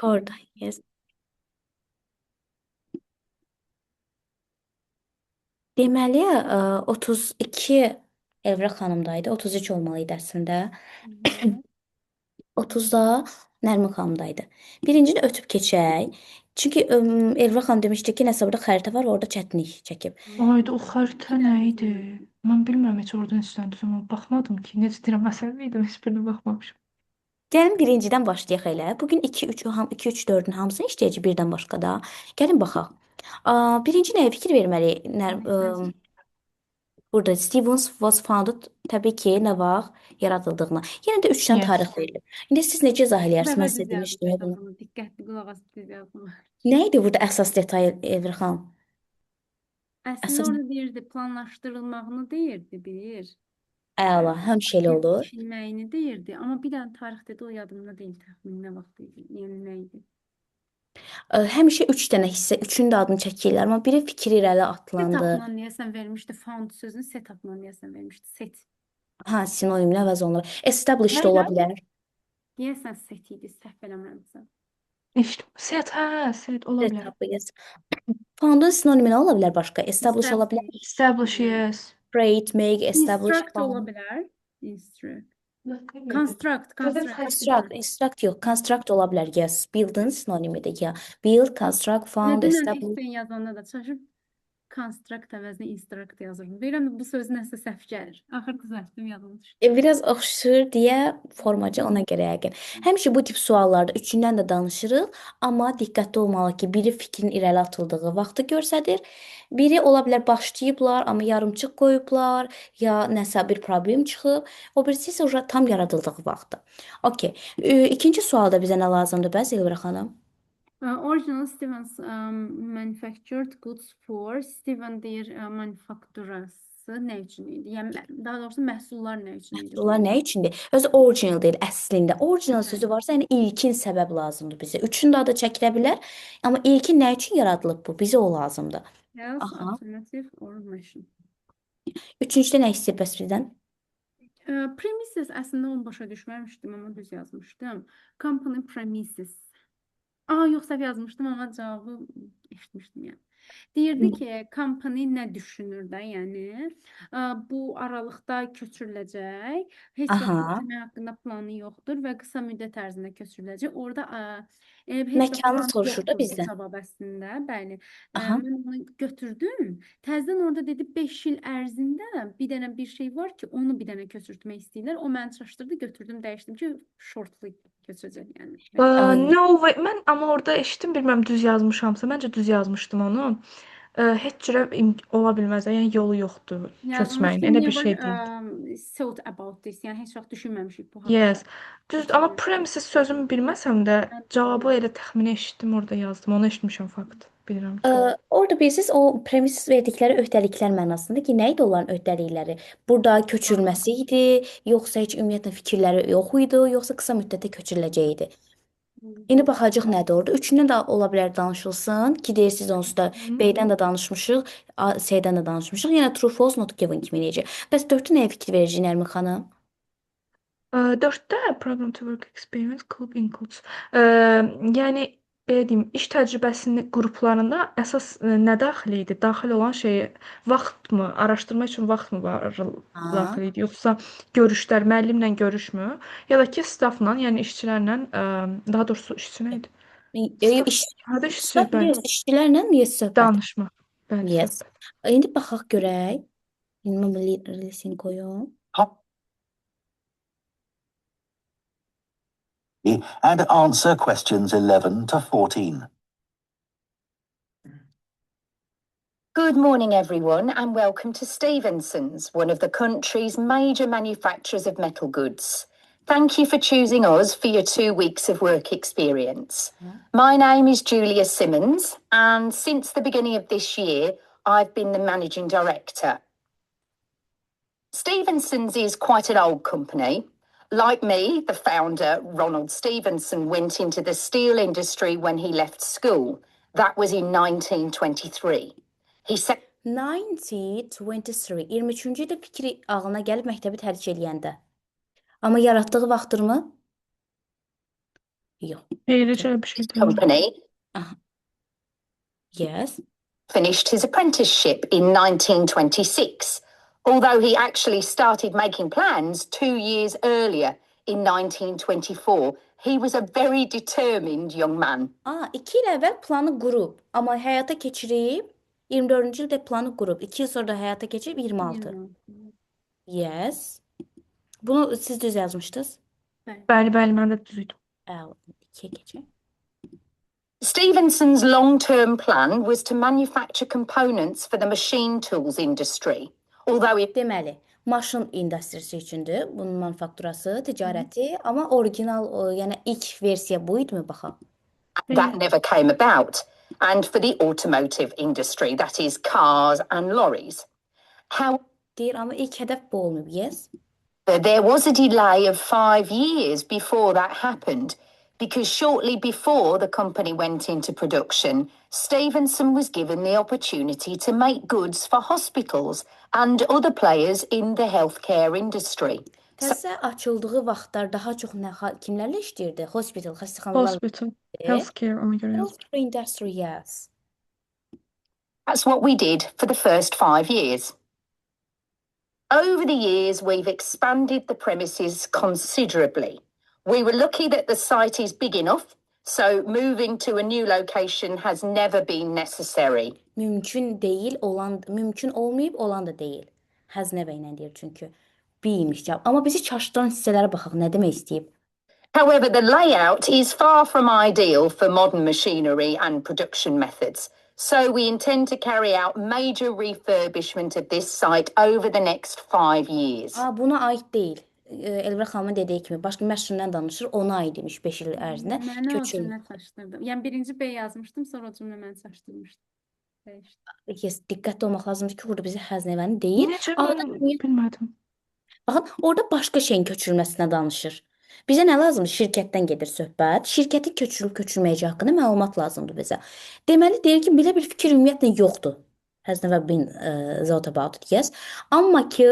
Record. Yes. Deməli, 32 Elvira xanımdaydı. 33 olmalıydı əslində. Mhm. 30-da Nərmin xanımdaydı. Birincini ötüb keçək. Çünki Elvira xanım demişdi ki, nəsə burada xəritə var, orada çətinlik çəkib. Ayda o xəritə nə idi? Mən bilmirəm heç oradan istəndi. Amma baxmadım ki, necə deyirəm, məsələ idi, heç birinə baxmamışam. Gəlin birincidən başlayaq elə. Bugün 2 3 2 3 4-ün hamısını işləyəcək birdən başqa da. Gəlin baxaq. Birinci nəyə fikir verməli? Burada Stevens was founded təbii ki, nə vaxt yaradıldığına. Yenə də 3-dən Yes. tarix verilir. İndi siz necə izah Bu edərsiniz? Mən dəfə sizə düz demişdim ya yazmışam bunu. bunu. Diqqətli qulaq as, düz yazdım. Nə idi burada əsas detay Elvira xanım? Əslində Əsas orada deyirdi, planlaşdırılmağını deyirdi, bir. əla, həmişə elə olur. Biçilməyini deyirdi. Amma bir dənə tarix dedi, o yadımda deyil təxmin nə vaxt idi, yəni nə idi. Həmişə 3 dənə hissə, üçün də adını çəkirlər, amma biri fikir irəli atlandı. Setupla deyəsən vermişdi, found sözünü setupla deyəsən vermişdi, set. Ha, sinonimlə əvəz olunur. Established ola Nəylə? bilər. Deyəsən set idi, səhv eləmirəmsə. İşte set, hə, set ola bilər. Setup, yes. Found'un sinonimi nə ola bilər başqa? Establish ola bilər. Establish, yes. Create, make, establish, Instruct ola found. bilər. Instruct. Construct. Construct yox, construct ola bilər. Yes, build'ın sinonimidir ya. Build, construct, Elə found, dünən establish. Excel yazanda da çalışıb construct əvəzinə instruct yazırdım. Deyirəm bu söz nəsə səhv gəlir. Axır düzəltdim, yadıma düşdü. Biraz oxşur deyə formacı ona görə yəqin. Həmişə bu tip suallarda üçündən də danışırıq, amma diqqətli olmalı ki, biri fikrin irəli atıldığı vaxtı göstərir. Biri ola bilər başlayıblar, amma yarımçıq qoyublar, ya nəsə bir problem çıxıb. O birisi isə uje tam yaradıldığı vaxtı. Okay. İkinci sualda bizə nə lazımdır bəs Elvira xanım? Original Stevens manufactured goods for Steven deyir manufakturası nə üçün idi? Yəni daha doğrusu məhsullar nə üçün idi? Bunlar nə üçündür? Özü original deyil əslində. Original Bəli. sözü varsa, yəni ilkin səbəb lazımdır bizə. Üçün də adı çəkilə bilər, amma ilkin nə üçün yaradılıb bu? Bizə o lazımdır. Else, Aha. alternative or machine. Üçüncüdə nə istəyir bəs bizdən? Premises əslində onu başa düşməmişdim, amma düz yazmışdım. Company premises. Yox, səhv yazmışdım, amma cavabı eşitmişdim yəni. Deyirdi ki, company nə düşünür də, yəni bu aralıqda köçürüləcək, heç vaxt Aha. köçürmək haqqında planı yoxdur və qısa müddət ərzində köçürüləcək. Orada heç vaxt Məkanı plan soruşur da yoxdur bu bizdən. cavab əslində, bəli. Aha. Mən onu götürdüm. Təzədən orada dedi 5 il ərzində bir dənə bir şey var ki, onu bir dənə köçürtmək istəyirlər. O məni çaşdırdı, götürdüm, dəyişdim ki, shortly köçəcək yəni. No way. Mən amma orada eşitdim, bilmirəm düz yazmışamsa. Məncə düz yazmışdım onu. Heç cürə ola bilməz. Yəni yolu yoxdur köçməyin. Yazmışdım, Elə bir never şey deyil. thought about this. Yəni heç vaxt düşünməmişik bu Yes. haqqda. Düz, amma premises sözünü bilməsəm də cavabı elə təxmini eşitdim, orada yazdım. Onu eşitmişəm fakt. Bilirəm ki. Orada bilirsiniz, o premis verdikləri öhdəliklər mənasında ki, nə idi onların öhdəlikləri? Burada köçürülməsi idi, yoxsa heç ümumiyyətlə fikirləri yox idi, yoxsa qısa müddətdə köçürüləcəyi idi? İndi baxacağıq nədir orada. Üçündən də ola bilər danışılsın ki, deyirsiniz onsuz da B-dən də danışmışıq, C-dən də danışmışıq. Yenə true false not given kimi eləyəcək. Bəs 4-də nəyə fikir verəcək Nərmin xanım? 4-də program to work experience club includes. Yəni belə deyim, iş təcrübəsinin qruplarında əsas nə daxil idi? Daxil olan şey vaxtmı, araşdırma üçün vaxtmı var daxil idi, yoxsa görüşlər, müəllimlə görüşmü, ya da ki, staffla, yəni işçilərlə, daha doğrusu işçi nə idi? Harda işçi, Staff, bəli, yes, işçilərlə yes söhbət. danışma. Bəli, Yes. söhbət. İndi baxaq görək. Minimum releasing koyum. And answer questions 11 to 14. Good morning, everyone, and welcome to Stevenson's, one of the country's major manufacturers of metal goods. Thank you for choosing us for your 2 weeks of work experience. My name is Julia Simmons, and since the beginning of this year, I've been the managing director. Stevenson's is quite an old company. Like me, the founder, Ronald Stevenson, went into the steel industry when he left school. That was in 1923. He set 1923, 23-cü ildə fikri ağlına gəlib məktəbi tərk eləyəndə. Amma yaratdığı vaxtdırmı? Yox. Eğləcə bir şey deyil. Company Aha. Yes. finished his apprenticeship in 1926, although he actually started making plans 2 years earlier in 1924. He was a very determined young man. 2 il əvvəl planı qurub, amma həyata keçirib 24-cü ildə planı qurub. 2 il sonra da həyata keçirib 26. 26. Yes. Bunu siz düz yazmışdınız. Bəli, bəli, mən də düzdüm. 2-yə keçək. Stevenson's long-term plan was to manufacture components for the machine tools industry, although it Deməli, maşın industriyası üçündür. Bunun manufakturası, ticarəti, amma orijinal, yəni ilk versiya bu idimi baxaq? that never came about, and for the automotive industry, that is cars and lorries. How Deyir, amma ilk hədəf bu olmayıb. Yes. there was a delay of 5 years before that happened, because shortly before the company went into production, Stevenson was given the opportunity to make goods for hospitals and other players in the healthcare industry. Təzə açıldığı vaxtlar daha çox kimlərlə işləyirdi? Hospital, xəstəxanalarla. Hospital, healthcare ona görə yazdım. Healthcare industry, yes. That's what we did for the first 5 years. Over the years, we've expanded the premises considerably. We were lucky that the site is big enough, so moving to a new location has never been necessary. Mümkün deyil, mümkün olmayıb, olan da deyil. Has never ilə deyir çünki. Bilmiş cavab. Amma bizi çaşdıran hissələrə baxaq, nə demək istəyib? However, the layout is far from ideal for modern machinery and production methods. So we intend to carry out major refurbishment of this site over the next 5 years. Buna aid deyil. Elvira xanımın dediyi kimi, başqa məşğuldən danışır, ona aid imiş 5 il ərzində. Mənə o cümlə çaşdırdı. Yəni birinci B yazmışdım, sonra o cümlə məni çaşdırmışdı. Yes, diqqətli olmaq lazımdır ki, burada bizi həznəvəni deyil. Necə bilmədim. Baxın, orada başqa şeyin köçürülməsinə danışır. Bizə nə lazımdır? Şirkətdən gedir söhbət. Şirkətin köçürülməyəcəyi haqqında məlumat lazımdır bizə. Deməli, deyir ki, belə bir fikir ümumiyyətlə yoxdur. Has never been thought about it, yes. Amma ki,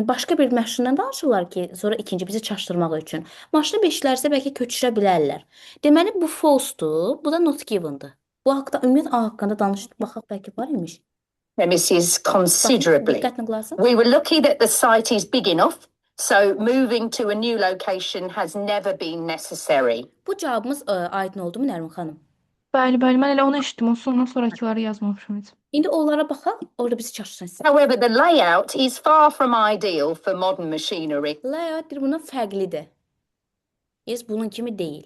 başqa bir məşğuldan danışırlar ki, sonra ikinci bizi çaşdırmaq üçün. Maşını beşlərsə bəlkə köçürə bilərlər. Deməli, bu false-dur, bu da not given-dır. Bu haqqda, ümumiyyət A haqqında danışdıq, baxaq bəlkə var imiş. Premises considerably. Diqqətlə qulaq asın. We were lucky that the site is big enough, so moving to a new location has never been necessary. Bu cavabımız aydın oldu mu Nərmin xanım? Bəli, bəli, mən elə onu eşitdim. Ondan sonrakıları yazmamışam heç. İndi onlara baxaq, orada bizi çaşdırsın. However, the layout is far from ideal for modern machinery. Layout bundan fərqlidir. Yes, bunun kimi deyil.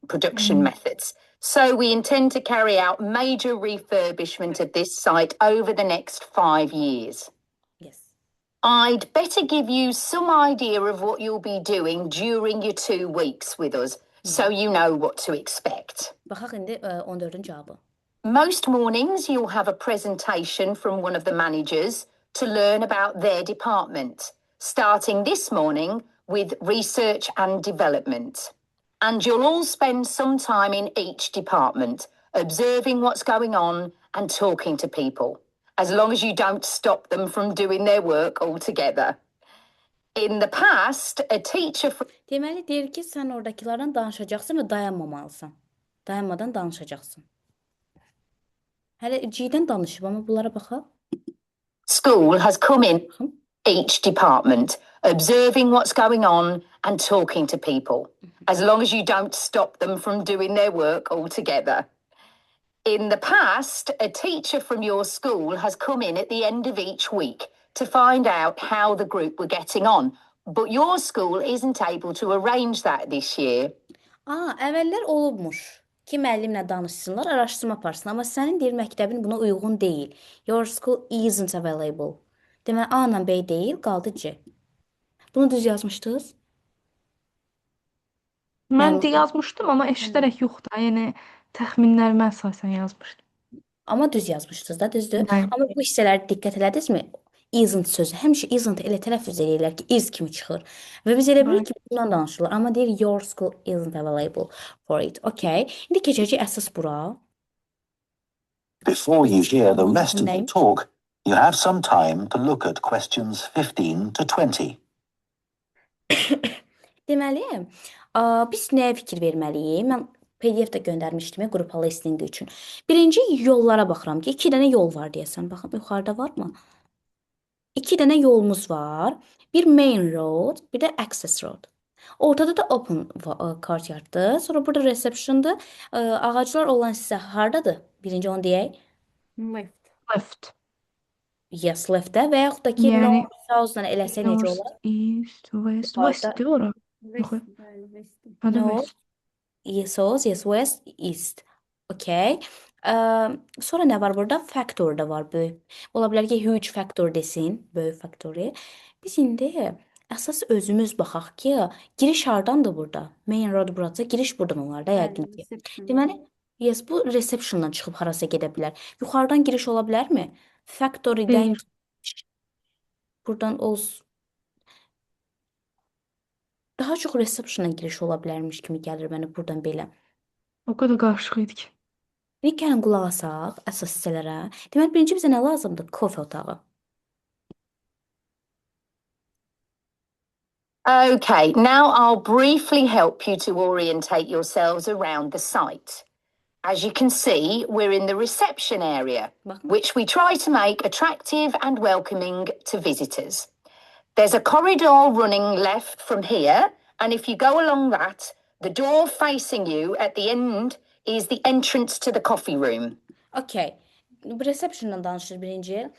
Production methods. So we intend to carry out major refurbishment of this site over the next 5 years. Yes. I'd better give you some idea of what you'll be doing during your 2 weeks with us, so you know what to expect. Baxaq indi 14-cü cavabı. Most mornings you'll have a presentation from one of the managers to learn about their department, starting this morning with research and development. And you'll all spend some time in each department, observing what's going on and talking to people, as long as you don't stop them from doing their work altogether. In the past, a teacher... Deməli, deyir ki, sən oradakilərdən danışacaqsın və dayanmamalısan. Dayanmadan danışacaqsın. Hələ G-dən danışıb, amma bunlara baxaq. School has come in each department, observing what's going on and talking to people, as long as you don't stop them from doing their work altogether. In the past, a teacher from your school has come in at the end of each week to find out how the group were getting on, but your school isn't able to arrange that this year. Əvvəllər olubmuş ki, müəllimlə danışsınlar, araşdırma aparsın, amma sənin deyir məktəbin buna uyğun deyil. Your school isn't available. Deməli, A ilə B deyil, qaldı C. Bunu düz yazmışdınız? Mən də yazmışdım, amma eşidərək yox da. Yəni təxminlərimə əsasən yazmışdım. Amma düz yazmışdınız da, düzdür? Bəli. Amma bu hissələri diqqət elədinizmi? Isn't sözü. Həmişə isn't elə tələffüz edirlər ki, is kimi çıxır. Və biz elə bilirik ki, bundan danışırlar. Amma deyir, your school isn't available for it. Okay. İndi keçəcək əsas bura. Before you hear the rest of the Name. talk, you have some time to look at questions 15 to 20. Deməli, Biz nəyə fikir verməliyik? Mən PDF də göndərmişdim ya qrupa listingi üçün. Birinci yollara baxıram ki, 2 dənə yol var deyəsən. Baxın yuxarıda varmı? 2 dənə yolumuz var. Bir main road, bir də access road. Ortada da open courtyarddır. Sonra burada reception'dır. Ağaclar olan hissə hardadır? Birinci onu deyək. Left. Left. Yes, left-də və yaxud da ki, Yəni north, south-dan eləsək necə north, olar? east, west. Yuxarıda West deyil ora. West, Yox. bəli, west. Hə də north, west. south, yes, west, east. Okay. Sonra nə var burada? Factor da var böyük. Ola bilər ki, huge factor desin, böyük factory. Biz indi əsas özümüz baxaq ki, giriş hardandır burada? Main road buradasa, giriş buradan olar da yəqin Bəli, ki. reception. Deməli, yes, bu receptiondan çıxıb harasa gedə bilər. Yuxarıdan giriş ola bilərmi? Factory-dən Deyil. buradan daha çox reception-a giriş ola bilərmiş kimi gəlir mənə buradan belə. O qədər qarışıq idi ki. Bir gəlin qulaq asaq əsas hissələrə. Deməli, birinci bizə nə lazımdır? Kofe otağı. Okay, now I'll briefly help you to orientate yourselves around the site. As you can see, we're in the reception area, Baxın. which we try to make attractive and welcoming to visitors. There's a corridor running left from here, and if you go along that, the door facing you at the end is the entrance to the coffee room. Okay. Bu reception-dan danışır birinci.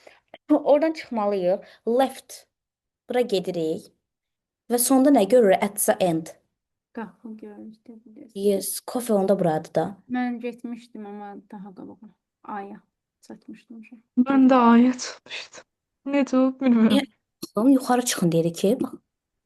Oradan çıxmalıyıq. Left. Bura gedirik. Və sonda nə görürük? At the end. Qapı görürük bilirsən. Yes, kofe onda buradır da. Mən getmişdim amma daha qabağa. Aya çatmışdım. Mən də aya çıxmışdım. Necə o bilmirəm. Baxın, yuxarı çıxın deyirik ki. Bax.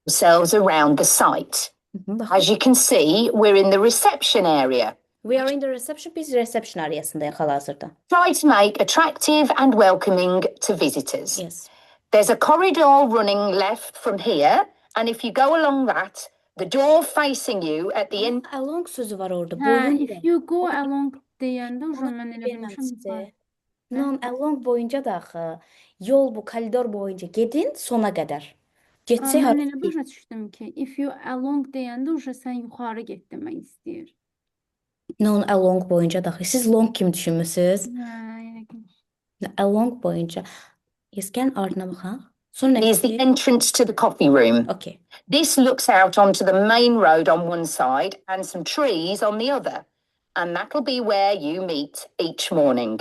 Yourselves around the site. Baxın. As you can see, we're in the reception area. We are in the reception. Biz reception arasındayıq hal-hazırda. Try to make attractive and welcoming to visitors. Yes. There's a corridor running left from here, and if you go along that, the door facing you at the end. Along sözü var orada. Hə, Boyunca. if you go along deyəndə Onu mən elə bilməm bilmişəm. sizə. Non, along boyunca da axı. Yol bu koridor boyunca gedin sona qədər. Getsək Mən hara elə başa düşdüm ki, if you along deyəndə sən yuxarı get demək istəyir. Non, along boyunca da axı. Siz long kimi düşünmüsünüz? Hə, elə ki. Along boyunca. Yes, gəlin ardına baxaq. Sonra nə Is the istəyir? entrance to the coffee room. Okay. This looks out onto the main road on one side and some trees on the other. And that'll be where you meet each morning.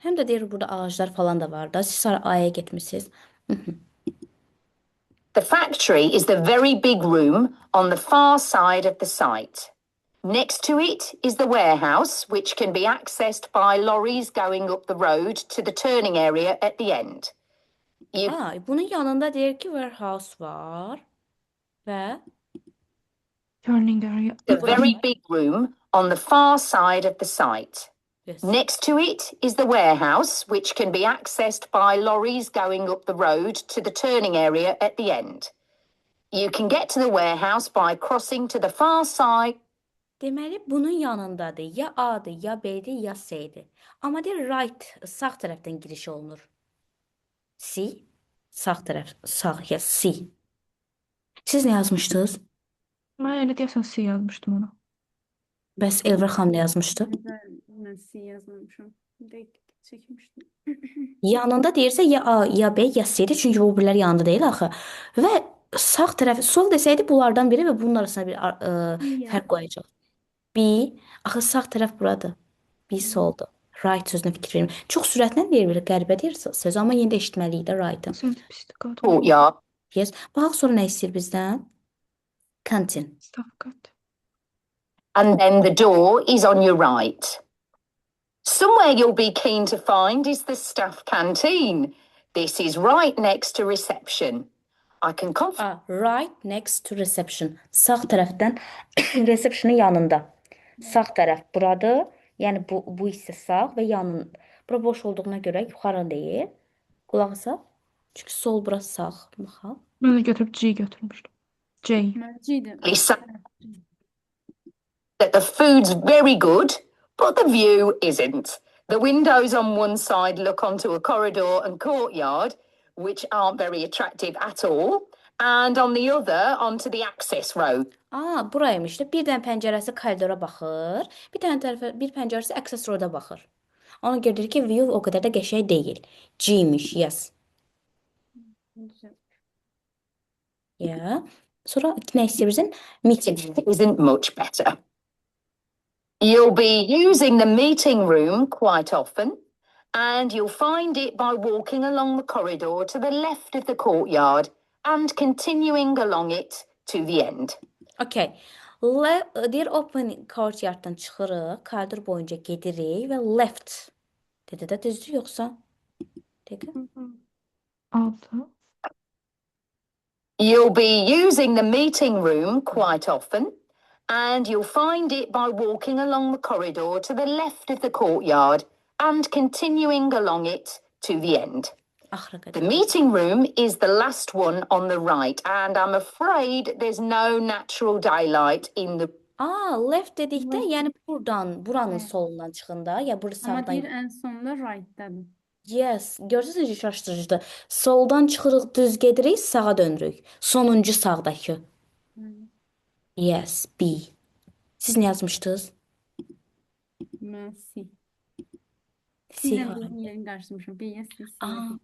Həm də deyir burada ağaclar falan da var da. Siz aya getmisiniz. The factory is the very big room on the far side of the site. Next to it is the warehouse, which can be accessed by lorries going up the road to the turning area at the end. Bunun yanında deyir ki warehouse var və Turning area. The very big room on the far side of the site. yes. Next to it is the warehouse, which can be accessed by lorries going up the road to the turning area at the end. You can get to the warehouse by crossing to the far side. Deməli bunun yanındadır. Ya A-dır, ya B-dir, ya C-dir. Amma deyir right, sağ tərəfdən giriş olunur. C, sağ tərəf, sağ, ya C. Siz nə yazmışdınız? Mən elə deyəsən C yazmışdım ona. Bəs Elvira xanım nə yazmışdı? Mən C yazmamışam. Dəqiq çəkmişdim. Yanında deyirsə ya A, ya B, ya C-dir. Çünki bu birlər yanında deyil axı. Və sağ tərəf, sol desəydi bunlardan biri və bunun arasında bir fərq qoyacaq. B, axı sağ tərəf buradır. B soldur. Right sözünə fikir verin. Çox sürətlə deyir, belə qəribə deyir söz, amma yenə də eşitməliyik də right-ı. Sertifikat. Courtyard. Yes. Baxaq sonra nə istəyir bizdən? Kantin. Stavkat. And then the door is on your right. Somewhere you'll be keen to find is the staff canteen. This is right next to reception. I can Right next to reception. Sağ tərəfdən reception'ın yanında. Sağ tərəf buradır. Yəni bu hissə sağ və yanın. Bura boş olduğuna görə yuxarı deyil. Qulaq asaq. Çünki sol burası sağ. Baxaq. Mən də götürüb G götürmüşdüm. J. Məncidir. Lisa. That the food's very good, but the view isn't. The windows on one side look onto a corridor and courtyard, which aren't very attractive at all, and on the other onto the access road. Buraymış da. Bir dənə pəncərəsi koridora baxır. Bir pəncərəsi access road-a baxır. Ona görə deyir ki, view o qədər də qəşəng deyil. G-miş, yes. Güzel. Yeah. Sonra nə istəyirsən? Meeting. Isn't much better. You'll be using the meeting room quite often, and you'll find it by walking along the corridor to the left of the courtyard and continuing along it to the end. Okay. Deyir open courtyarddan çıxırıq, koridor boyunca gedirik və left. Dedi də düzdür yoxsa? Dəqiqə. Hı hı. 6. You'll be using the meeting room quite often, and you'll find it by walking along the corridor to the left of the courtyard and continuing along it to the end. Axıra The qədər. meeting room is the last one on the right, and I'm afraid there's no natural daylight in the. Left dedikdə, Left. yəni buranın Evet. solundan çıxında, ya bura Ama sağdan. deyir ən sonda right'dadır. Yes, görürsünüz necə şaşdırıcıdır. Soldan çıxırıq, düz gedirik, sağa dönürük. Sonuncu sağdakı. Hı. Yes, B. Siz nə yazmışdınız? Mən C. C C-lə hara? B-nin yerini qarıştırmışam. B-yə C, C-yə Aa, B.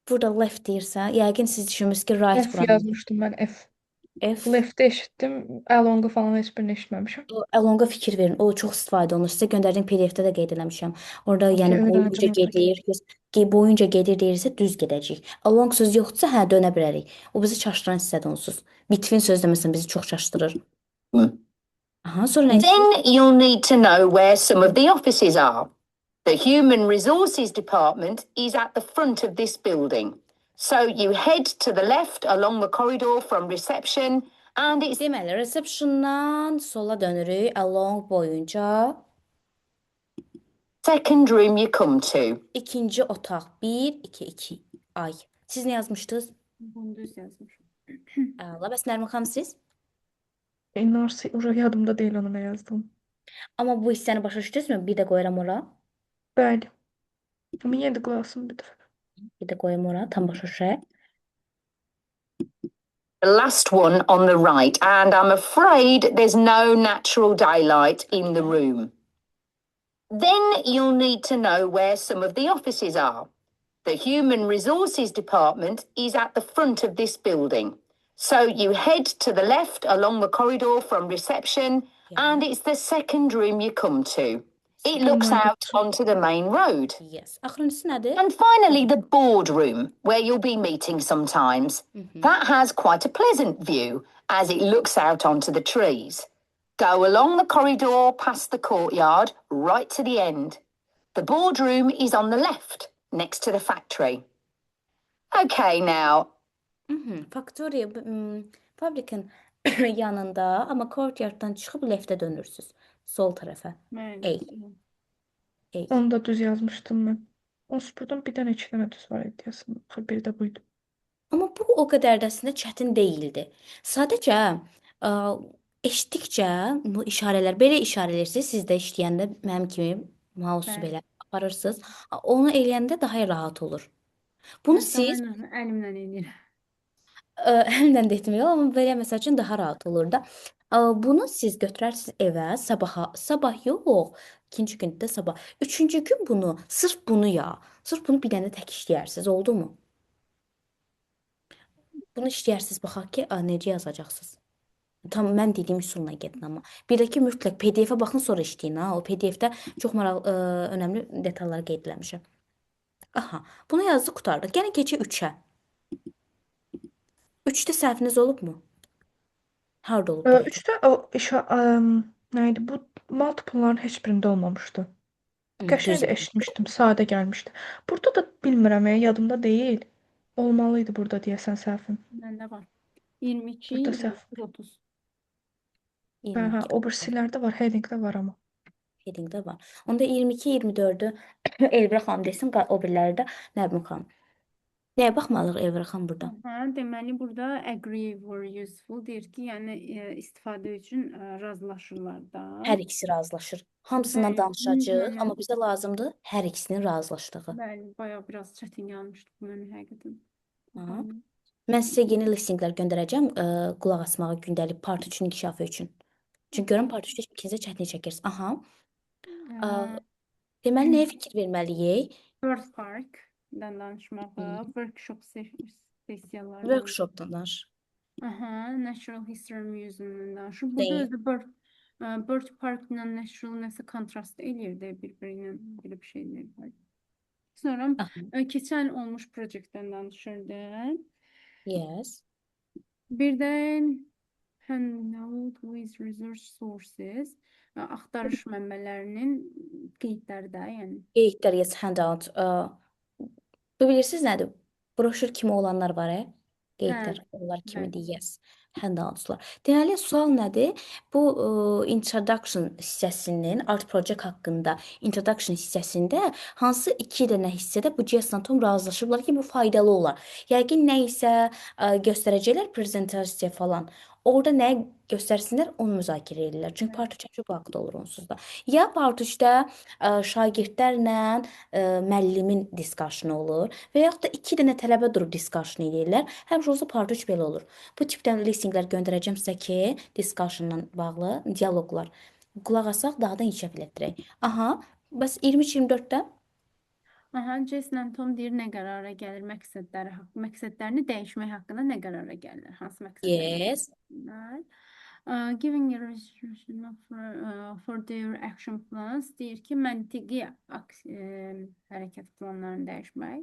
burada left deyirsə, yəqin siz düşünmüsünüz ki, right F buranın. yazmışdım mən F. F. Left eşitdim. Along'u falan heç birini eşitməmişəm. Alonga fikir verin. O çox istifadə olunur. Sizə göndərdiyim PDF-də də qeyd eləmişəm. Orada Okey, yəni öyrənəcəm boyunca onu. gedir, boyunca gedir deyirsə düz gedəcəyik. Along söz yoxdursa hə dönə bilərik. O bizi çaşdıran hissədir onsuz. Between sözü də məsələn bizi çox çaşdırır. Sonra nə? Then you'll need to know where some of the offices are. The Human Resources Department is at the front of this building. So you head to the left along the corridor from reception, and it's Deməli, receptiondan sola dönürük, along boyunca. second room you come to. İkinci otaq 1, 2, 2 ay. Siz nə yazmışdınız? Bunu düz yazmışam. Əla, bəs Nərmin xanım siz? Narsi, ora yadımda deyil onu nə yazdım. Amma bu hissəni başa düşdünüzmü? Bir də qoyuram ora. Bəli. Amma yenə də qulaq bir dəfə. Bir də qoyum ora, tam başa düşək. The last one on the right, and I'm afraid there's no natural daylight in the room. Then you'll need to know where some of the offices are. The Human Resources Department is at the front of this building. So you head to the left along the corridor from reception, and it's the second room you come to. It looks out onto the main road. Yes. Axırıncısı nədir? And finally, the boardroom, where you'll be meeting sometimes. That has quite a pleasant view as it looks out onto the trees. Go along the corridor past the courtyard, right to the end. The boardroom is on the left, next to the factory. Okay, now, Factory fabrikin yanında, amma courtyarddan çıxıb leftə dönürsüz. Sol tərəfə. Bəli. Onu da düz yazmışdım mən. Onsuz buradan bir dənə iki dənə düz var idi deyəsən. Bir də buydu. Amma bu o qədər də əslində çətin deyildi. Sadəcə eşitdikcə bu işarələr belə işarələrsiniz, siz də işləyəndə mənim kimi mausu Bəli. belə aparırsınız. Onu eləyəndə daha rahat olur. Bunu siz Əlimlə eləyirəm. əlimlə də etmək olar, amma belə məsəl üçün daha rahat olur da. Bunu siz götürərsiniz evə, sabah yox, ikinci gündə sabah. Üçüncü gün bunu, sırf bunu bir dənə tək işləyərsiniz, oldu mu? Bunu işləyərsiniz, baxaq ki, necə yazacaqsınız. Tam mən dediyim üsulla gedin amma. Bir də ki, mütləq PDF-ə baxın, sonra işləyin. O PDF-də çox önəmli detalları qeyd eləmişəm. Aha, bunu yazdıq, qurtardıq. Gəlin keçək 3-ə. 3-də səhviniz olubmu? Harda olub? Üçdə o nə idi? Bu multiple'ların heç birində olmamışdı. Qəşəng də eşitmişdim, sadə gəlmişdi. Burada da bilmirəm, yadımda deyil. Olmalıydı burada deyəsən səhvim. Məndə var. 22, Burada səhv. 30. Hə, o birisilərdə var, headingdə var amma. Headingdə var. Onda 22, 24-ü Elvira xanım desin, o biriləri də Nərmin xanım. Nəyə baxmalıyıq Elvira xanım burada? Deməli, burada agree were useful deyir ki, yəni istifadə üçün razılaşırlar da. Hər ikisi razılaşır. Hamısından Bəli, danışacağıq, mənə- amma bizə lazımdır hər ikisinin razılaşdığı. Bəli, bayağı biraz çətin gəlmişdi bu mənə həqiqətən. Aha. Mən sizə yeni listinglər göndərəcəm, qulaq asmağa gündəlik part 3-ün inkişafı üçün. Çünki görürəm part 3-də ikinizə çətinlik çəkirsiniz. Aha. Ə, Deməli nəyə fikir verməliyik? Bird Park-dan danışmağı, workshop sessiyalarından. Workshopdan danış. Aha, Natural History Museum-dan danışır. Burada Deyil. özü Bird Park-la Natural nəsə kontrast eləyir də bir-birinə belə bir şeylər var. Sonra Aha. keçən olmuş proyektdən danışırdı. Yes. Bir də handout with research sources, axtarış mənbələrinin qeydləri də, yəni. Qeydlər, yes, handout. Bu bilirsiniz nədir? Broşür kimi olanlar var, qeydlər onlar kimidir, yes. Handoutslar. Deməli, sual nədir? Bu introduction hissəsinin, art project haqqında introduction hissəsində hansı iki dənə hissədə bu Jess-la Tom razılaşıblar ki, bu faydalı olar. Yəqin nə isə göstərəcəklər prezentasiya falan. Orada nə göstərsinlər, onu müzakirə edirlər. Çünki part 3 çox vaxt olur onsuz da. Ya part 3-də şagirdlərlə müəllimin discussion olur və yaxud da iki dənə tələbə durub discussion edirlər. Həmişə olsa part 3 belə olur. Bu tipdən listinglər göndərəcəm sizə ki, discussionla bağlı dialoqlar. Qulaq asaq daha da inkişaf elətdirək. Aha, bəs 23-24-də Aha, Jess-la Tom deyir nə qərara gəlir məqsədlərini dəyişmək haqqında nə qərara gəlirlər? Hansı məqsədlərini yes. dəyişirlər? Giving a resolution for their action plans deyir ki, məntiqi hərəkət planlarını dəyişmək.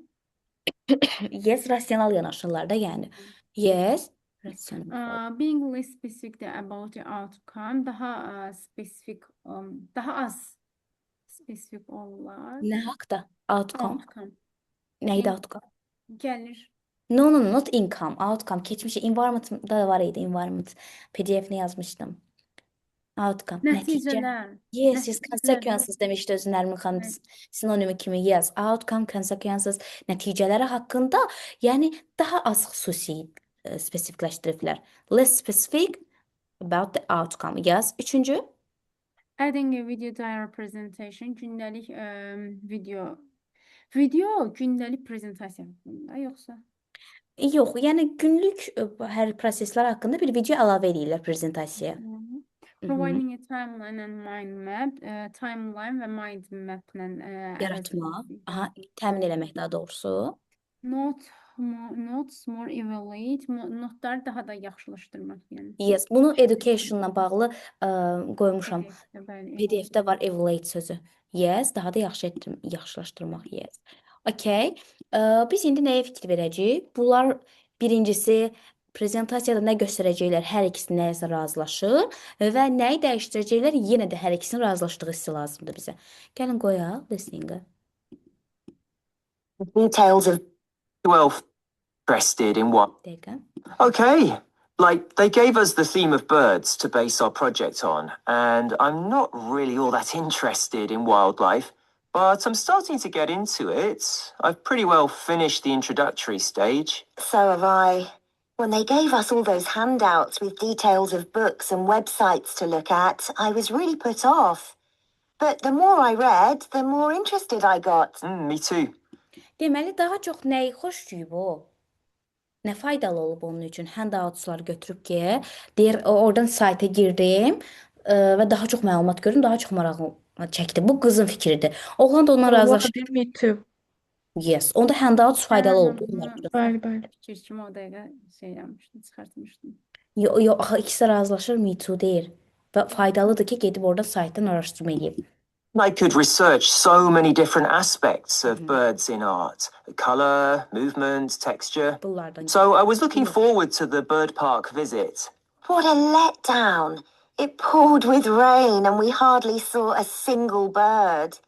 Yes, rasional yanaşırlar da yəni. Yes. Rasional. Being less specific about the outcome, daha spesifik, daha az spesifik olurlar. Nə haqda? Outcome. Outcome. Nəydi outcome? Gəlir. No, not income. Outcome. Keçmişə environment'da da var idi. Environment PDF-ni yazmışdım. Outcome. Nəticə. Nəticələr. Yes, Nəticələr. consequences demişdi özü Nərmin xanım sinonimi kimi. Yes, outcome, consequences nəticələri haqqında, yəni daha az xüsusi spesifikləşdiriblər. Less specific about the outcome. Yes. Üçüncü. Adding a video diary presentation, gündəlik video gündəlik prezentasiya haqqında, yoxsa? Yox, yəni günlük hər proseslər haqqında bir video əlavə edirlər prezentasiyaya. Providing a timeline and mind map, timeline və mind map-lə Yaratmaq, təmin eləmək daha doğrusu. Notes more evaluate, notları daha da yaxşılaşdırmaq, yəni. Yes, bunu educationla bağlı qoymuşam. Bəli, PDF-də var evaluate sözü. Yes, daha da yaxşılaşdırmaq, yes. Okay. Biz indi nəyə fikir verəcəyik? Bunlar birincisi prezentasiyada nə göstərəcəklər, hər ikisi nəyəsə razılaşır və nəyi dəyişdirəcəklər, yenə də hər ikisinin razılaşdığı hissi lazımdır bizə. Gəlin qoyaq listening-ə. Details of, well, interested in what? Dəqiqə. Okay, like they gave us the theme of birds to base our project on, and I'm not really all that interested in wildlife, but I'm starting to get into it. I've pretty well finished the introductory stage. So have I. When they gave us all those handouts with details of books and websites to look at, I was really put off. But the more I read, the more interested I got. Me too. Deməli, daha çox nəyi xoşlayıb o? Nə faydalı olub onun üçün? Handoutslar götürüb ki, deyir, oradan sayta girdim və daha çox məlumat gördüm, daha çox marağım çəkdi. Bu qızın fikridir. Oğlan da onunla razılaşdı. Me too. Yes, onda handouts faydalı oldu. Bəli. Fikir kimi o dəqiqə şey yapmışdım, çıxartmışdım. Yox, axı ikisi razılaşır, me too deyir. Və faydalıdır ki, gedib orada saytdan araşdırma edib. I could research so many different aspects of birds in art, color, movement, texture. Bunlardan. So I was looking forward to the bird park visit. What a letdown. It poured with rain and we hardly saw a single bird.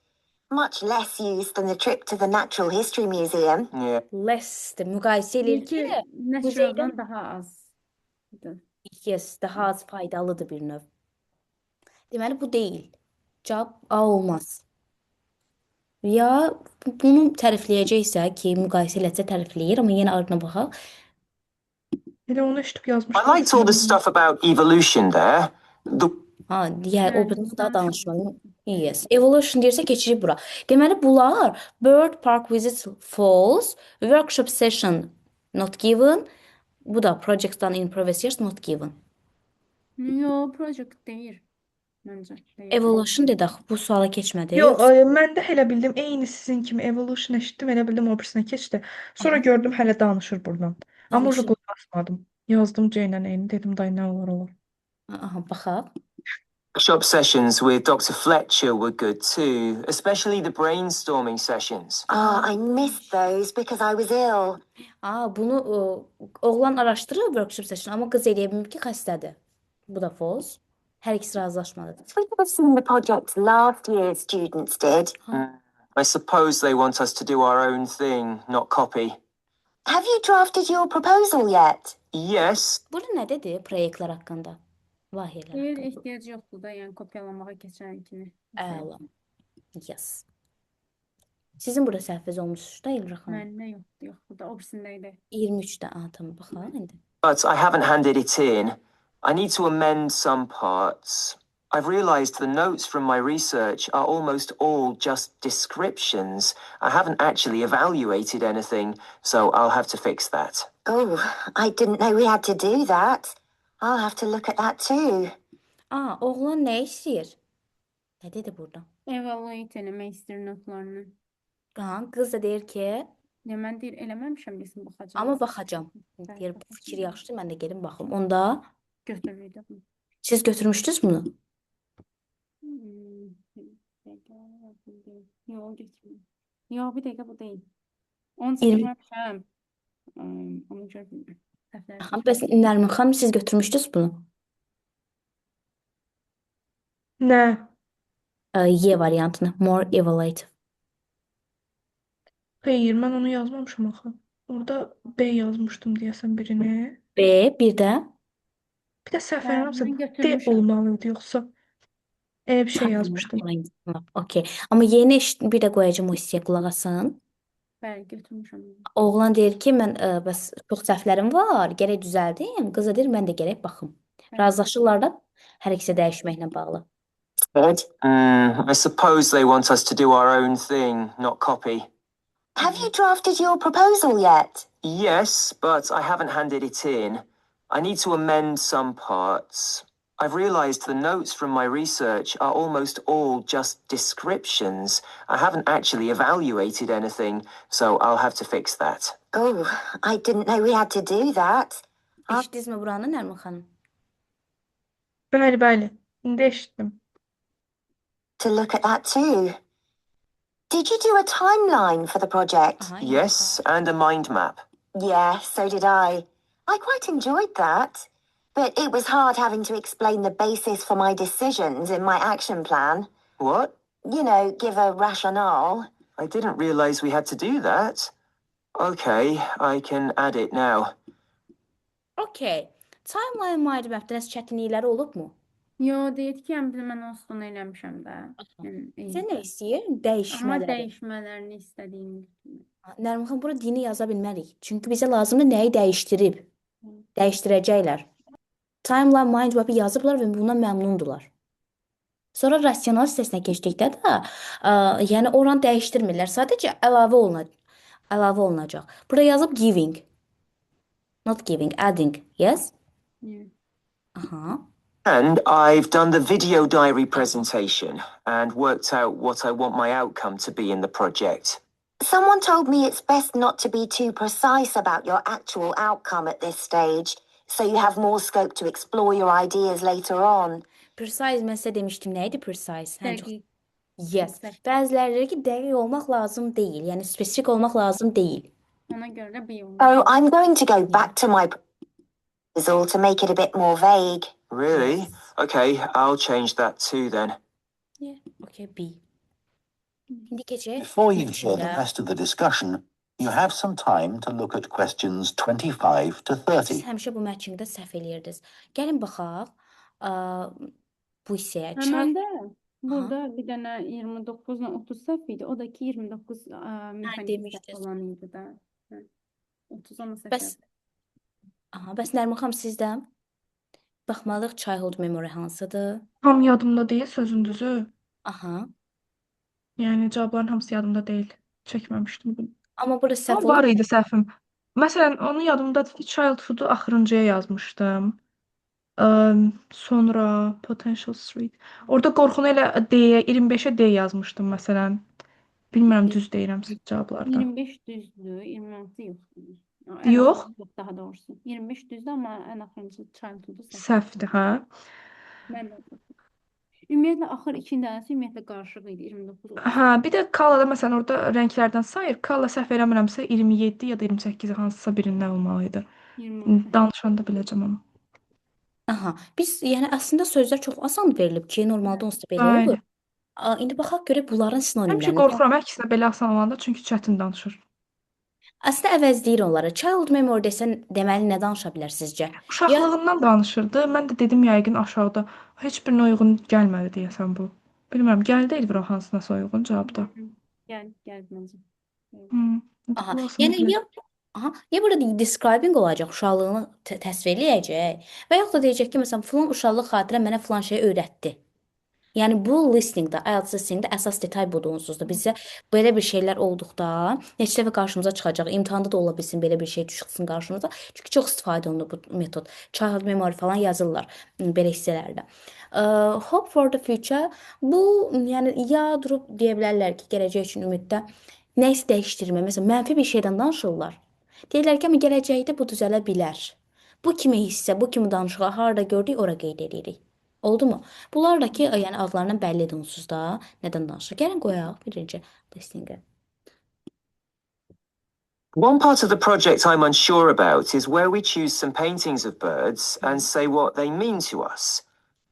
Much less use than the trip to the Natural History Museum. Yeah. Less'dir, müqayisə edir ki, Naturaldan daha az. yes, daha az faydalıdır bir növ. Deməli, bu deyil. Cavab A olmaz. Ya bunu tərifləyəcəksə ki, müqayisə eləsə tərifləyir, amma yenə ardına baxaq. Elə onu eşitib yazmışdım. I liked all the stuff about evolution there. Yəni o birində daha danışmalıyım. Yes. Evolution deyirsə keçirik bura. Deməli, bunlar Bird Park Visit Falls, Workshop Session Not Given, Bu da projects done in previous years not given. Yo, project deyir. Məncə deyir. Evaluation dedi axı bu suala keçmədi. Yox, Yoxsa mən də elə bildim eyni sizin kimi evolution eşitdim, elə bildim o birisinə keçdi. Sonra Aha. gördüm hələ danışır buradan. Amma Danışır. qulaq asmadım. Yazdım Ceynə eyni, dedim day nə olar olur. Aha, baxaq. Workshop sessions with Dr. Fletcher were good too, especially the brainstorming sessions. Oh, I missed those because I was ill. Bunu oğlan araşdırır workshop session, amma qız eləyə bilmir ki, xəstədir. Bu da false. Hər ikisi razılaşmadı. We could have seen the project last year's students did. I suppose they want us to do our own thing, not copy. Have you drafted your proposal yet? Yes, Burada nə dedi proyektlər haqqında? Layihələr Deyir, haqqında. ehtiyac yoxdur da, yəni kopyalamağa keçənkini. Əla. Yes. Sizin burada səhviniz olmuş da Elvira xanım. Məndə yoxdur da, o birisində idi. 23-də tamam baxaq indi. but I haven't handed it in. I need to amend some parts. I've realized the notes from my research are almost all just descriptions. I haven't actually evaluated anything, so I'll have to fix that. Oh, I didn't know we had to do that. I'll have to look at that too. Oğlan nə istəyir? Nə dedi burada? Evaluate eləmək istəyir notlarını. Qız da deyir ki, Ya mən deyir, eləməmişəm desin, baxacağam. amma baxacağam. Deyir, bu fikir yaxşıdır, mən də gedim baxım. Onda Götürürdüm. siz götürmüşdünüz bunu? Yox, getmir. Yox, bir dəqiqə bu deyil. Onu 20. seçməmişəm. Onu görmürəm. Bəs Nərmin xanım siz götürmüşdünüz bunu? Nə? Y variantını, more evaluative. Xeyr, mən onu yazmamışam axı. Orada B yazmışdım deyəsən birini. B, bir də Bir də səhv eləmirəmsə mən D götürmüşəm. olmalıydı yoxsa bir şey yazmışdım. Okey. Amma yeni bir də qoyacağım o hissəyə qulaq asın. Bəli, götürmüşəm. Oğlan deyir ki, mən bəs çox səhvlərim var, gərək düzəldim. Qız da deyir, mən də gərək baxım. Razılaşırlar da hər ikisi dəyişməklə bağlı. Good. I suppose they want us to do our own thing, not copy. Have you drafted your proposal yet? Yes, but I haven't handed it in. I need to amend some parts. I've realized the notes from my research are almost all just descriptions. I haven't actually evaluated anything, so I'll have to fix that. Oh, I didn't know we had to do that. Eşitdinizmi buranı Nərmin xanım? Bəli, bəli. İndi eşitdim. To look at that too. Did you do a timeline for the project? Aha, Yes, and a mind map. Yeah, so did I. I quite enjoyed that. But it was hard having to explain the basis for my decisions in my action plan. What? You know, give a rationale. I didn't realize we had to do that. Okay, I can add it now. Okey. Timeline mind mapdə nəsə çətinlikləri olubmu? Yo, deyir ki, yəni mən olsun eləmişəm də. Sən nə istəyir? Amma Dəyişmələri. dəyişmələrini istədiyim. Nərmin xanım, bura dini yaza bilmərik. Çünki bizə lazımdır nəyi dəyişdirib. Dəyişdirəcəklər. Timeline mind map'i yazıblar və bundan məmnundular. Sonra rasional hissəsinə keçdikdə də, yəni oranı dəyişdirmirlər. Sadəcə əlavə olunacaq. Burada yazıb giving. Not giving, adding. Yes? Yeah. Aha. And I've done the video diary presentation and worked out what I want my outcome to be in the project. Someone told me it's best not to be too precise about your actual outcome at this stage, so you have more scope to explore your ideas later on. Precise mən sizə demişdim. Nə idi precise? Dəqiq. Yes. Bəziləri deyir ki, dəqiq olmaq lazım deyil. Yəni spesifik olmaq lazım deyil. Ona görə də bir Oh, I'm going to go back to my proposal to make it a bit more vague. Really? Okay, I'll change that too then. Yeah. Okay, B. İndi keçək. Before you hear the Yeah. rest of the discussion, you have some time to look at questions 25 to 30. Siz həmişə bu matchingdə səhv eləyirdiniz. Gəlin baxaq. Bu hissəyə. Həməndə burada bir dənə 29 ilə 30 səhv idi. O da ki 29 mexanik demişdiniz. səhv olan idi də. 30 ona səhv. Bəs bəs Nərmin xanım sizdə baxmalıyıq childhood memory hansıdır? Tam yadımda deyil sözün düzü. Aha. Yəni cavabların hamısı yadımda deyil. Çəkməmişdim bunu. Amma burada səhv Amma var olub. idi səhvim. Məsələn, onun yadımdadır ki, childhood'u axırıncıya yazmışdım. Sonra Potential Street. Orada qorxunu elə D-yə, 25-ə D yazmışdım məsələn. Bilmirəm düz deyirəmsə cavablarda. 25 düzdür, 26 yoxdur. Yox, Yox, daha doğrusu. 25 düzdür, amma ən axırıncı childhood'u səhv. səhvdir, hə? Mən də. Ümumiyyətlə axır iki dənəsi ümumiyyətlə qarışıq idi 29 30. Hə, bir də Kalla'da məsələn orada rənglərdən sayır. Kalla səhv eləmirəmsə 27 ya da 28 hansısa birindən olmalı idi. 26. Danışanda biləcəm onu. Aha, biz yəni əslində sözlər çox asan verilib ki, normalda onsuz da belə Aynen. olur. İndi baxaq görək bunların Həmişə sinonimlərini. qorxuram əksinə belə asan olanda çünki çətin danışır. Əslində əvəzləyir onları. Child memory desən deməli nə danışa bilər sizcə? Uşaqlığından danışırdı. Mən də dedim yəqin aşağıda heç birinə uyğun gəlmədi deyəsən bu. Bilmirəm, gəldi Elvira hansınasa uyğun cavabda. Gəl məncə. Aha, Bu olsun yəni bilə. ya burada describing olacaq, uşaqlığını təsvir eləyəcək və yaxud da deyəcək ki, məsələn, filan uşaqlıq xatirə mənə filan şeyi öyrətdi. Yəni bu listening-də, IELTS listening-də əsas detay budur onsuz da. Bizə belə bir şeylər olduqda neçə dəfə qarşımıza çıxacaq. İmtahanda da ola bilsin belə bir şey çıxsın qarşımıza. Çünki çox istifadə olunur bu metod. Child memory falan yazırlar belə hissələrdə. Hope for the future bu yəni ya durub deyə bilərlər ki, gələcək üçün ümiddə nəyisə dəyişdirmə. Məsələn, mənfi bir şeydən danışırlar. Deyirlər ki, amma gələcəkdə bu düzələ bilər. Bu kimi hissə, bu kimi danışıqlar harda gördük, ora qeyd edirik. Oldu mu? Bunlar da ki, yəni adlarından bəllidir onsuz da. Nədən danışır? Gəlin qoyaq birinci listingə. One part of the project I'm unsure about is where we choose some paintings of birds and say what they mean to us.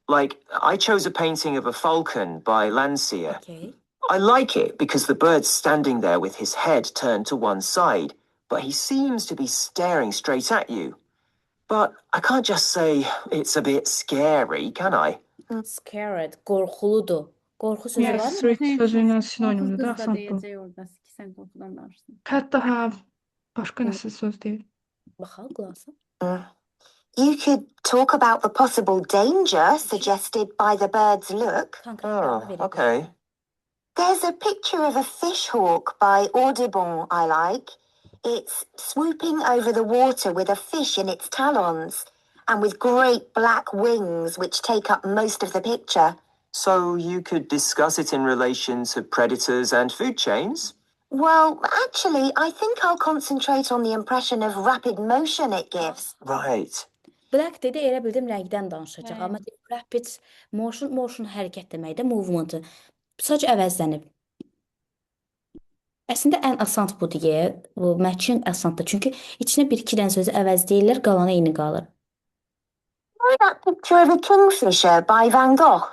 Like, I chose a painting of a falcon by Landseer. Okay. I like it because the bird's standing there with his head turned to one side, but he seems to be staring straight at you. But I can't just say it's a bit scary, can I? Scared, qorxuludur. Qorxu sözü Yes, var mı? street sözü ilə Qorxu sinonimlidir, qız da asan bu. deyəcək orada ki, sən qorxudan danışsın. Hətta hə, başqa nəsə söz deyil. Baxaq qulasa. You could talk about the possible danger suggested by the bird's look. Oh, okay. There's a picture of a fish hawk by Audubon I like. It's swooping over the water with a fish in its talons and with great black wings which take up most of the picture. So you could discuss it in relation to predators and food chains? Well, actually, I think I'll concentrate on the impression of rapid motion it gives. Right. Black dedi, elə bildim rəngdən danışacaq. Hə. Amma rapid motion hərəkət deməkdir, movement. Sadəcə əvəzlənib. Əslində ən asan bu deyə, bu matching asandır. Çünki içinə bir-iki dənə sözü əvəzləyirlər, qalanı eyni qalır. Know that picture of a kingfisher by Van Gogh?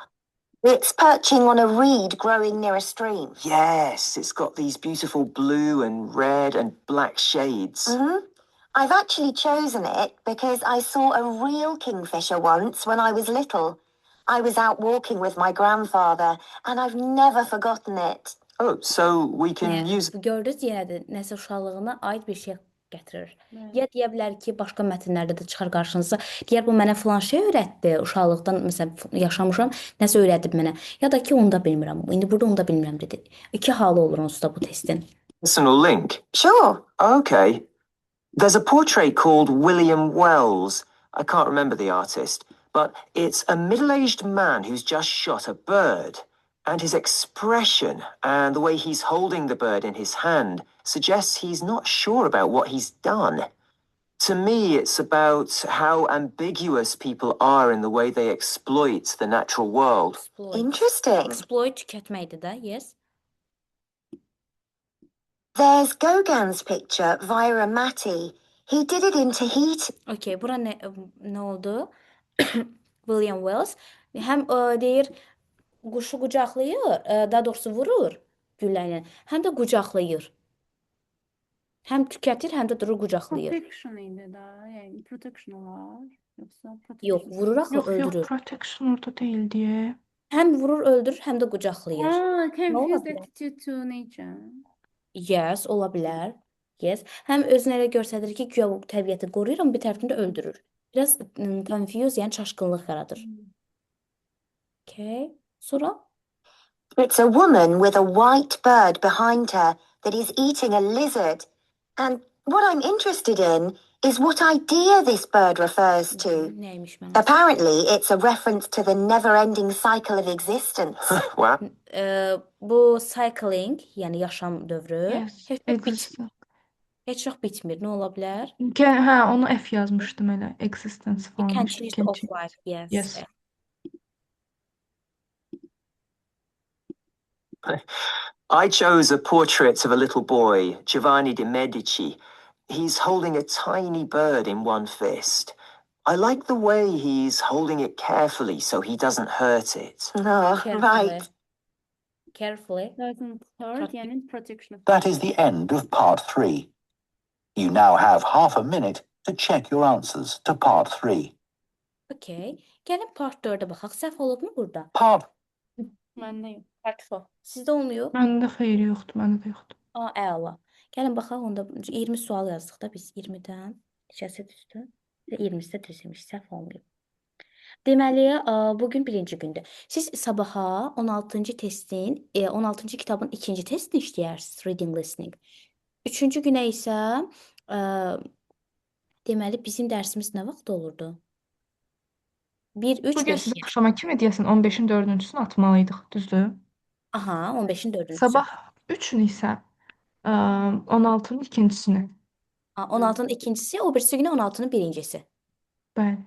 It's perching on a reed growing near a stream. Yes, it's got these beautiful blue and red and black shades. Mm-hmm. I've actually chosen it because I saw a real kingfisher once when I was little. I was out walking with my grandfather and I've never forgotten it. Oh, so we can use... Gördünüz yenə də nəsə uşaqlığına aid bir şey gətirir. Bəli. Ya deyə bilər ki, başqa mətnlərdə də çıxar qarşınıza. Deyər bu mənə filan şey öyrətdi. Uşaqlıqdan məsələn yaşamışam, nəsə öyrədib mənə. Ya da ki, onu da bilmirəm. İndi burada onu da bilmirəm dedi. İki halı olur onsuz da bu testin. Personal link. Sure. Okay. There's a portrait called William Wells. I can't remember the artist, but it's a middle-aged man who's just shot a bird. And his expression and the way he's holding the bird in his hand suggests he's not sure about what he's done. To me, it's about how ambiguous people are in the way they exploit the natural world. Interesting. Exploit tükətməkdir də, yes. There's Gauguin's picture via a Matty. He did it in Tahiti. Okay, bura nə oldu? William Wells həm deyir quşu qucaqlayır, daha doğrusu vurur güllə ilə, həm də qucaqlayır. Həm tükətir, həm də durur qucaqlayır. Protection idi da, yəni protection olar. Yoxsa protection. Yox, vurur axı Yox, öldürür. protection orada deyil deyə. Həm vurur, öldürür, həm də qucaqlayır. Confused olabilir? attitude to nature. Yes, ola bilər. Yes. Həm özünü elə göstərir ki, güya bu təbiəti qoruyur, amma bir tərəfində öldürür. Biraz confuse, yəni çaşqınlıq yaradır. Okay. Sonra It's a woman with a white bird behind her that is eating a lizard. And what I'm interested in is what idea this bird refers to. Neymiş mənası? Apparently, it's a reference to the never-ending cycle of existence. Wow. Bu cycling, yəni yaşam dövrü Yes, heç vaxt existence. heç vaxt bitmir. Nə ola bilər? Hə, onu F yazmışdım elə. Existence falan demişdim. Continuous of life, yes. Yes. I chose a portrait of a little boy, Giovanni de Medici. He's holding a tiny bird in one fist. I like the way he's holding it carefully so he doesn't hurt it. Oh, right. Carefully. Doesn't hurt, yəni protection of That is the end of part 3. You now have half a minute to check your answers to part 3. Okay. Gəlin part 4-ə baxaq. Səhv olubmu burada? Part Məndə yox. Part 4. Sizdə olmuyor? Məndə xeyri yoxdur, məndə də yoxdur. Əla. Gəlin baxaq onda 20 sual yazdıq da biz 20-dən. Neçəsi düzdür? 20-si də düzmüş, səhv olmayıb. Deməli, bugün birinci gündür. Siz sabaha 16-cı testin, 16-cı kitabın ikinci testini işləyərsiniz, reading listening. Üçüncü günə isə deməli bizim dərsimiz nə vaxt olurdu? 1, 3, Bugün 5. sizə axşama kimi deyəsən 15-in 4-cüsünü atmalıydıq, düzdür? Aha, 15-in 4-cüsü. Sabah 3-ün isə 16-nın ikincisini. 16-nın ikincisi, o birisi günü 16-nın birincisi. Bəli.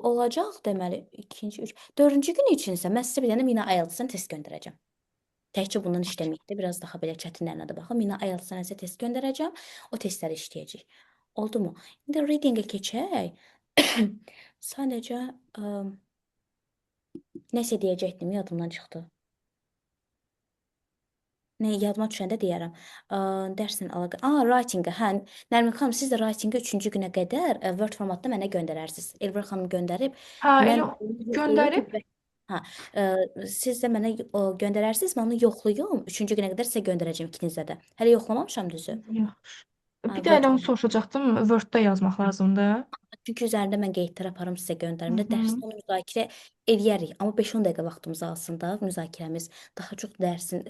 Olacaq deməli, ikinci, üç. Dördüncü gün üçün isə mən sizə bir dənə Mina IELTS-dən test göndərəcəm. Təkcə bundan işləməyib də, biraz daha belə çətinlərinə də baxın. Mina IELTS-dən sizə test göndərəcəm. O testləri işləyəcək. Oldu mu? İndi reading-ə keçək. Sadəcə nəsə deyəcəkdim, yadımdan çıxdı. Nə, yadıma düşəndə deyərəm. Dərslə əlaqə. Writing-ə. Hə, Nərmin xanım, siz də writing-ə 3-cü günə qədər Word formatda mənə göndərərsiniz. Elvər xanım göndərib. Hə, Mən elə göndərib. Hə, siz də mənə göndərərsiniz, mən onu yoxluyum. 3-cü günə qədər sizə göndərəcəm ikinizə də. Hələ yoxlamamışam düzü. Yaxşı. Bir Word də elə onu format. soruşacaqdım, Word-da yazmaq lazımdır. Çünki üzərində mən qeydlər aparım sizə göndərim də Hı hı. dərsdə onu müzakirə eləyərik. Amma 5-10 dəqiqə vaxtımız alsın da müzakirəmiz daha çox dərsin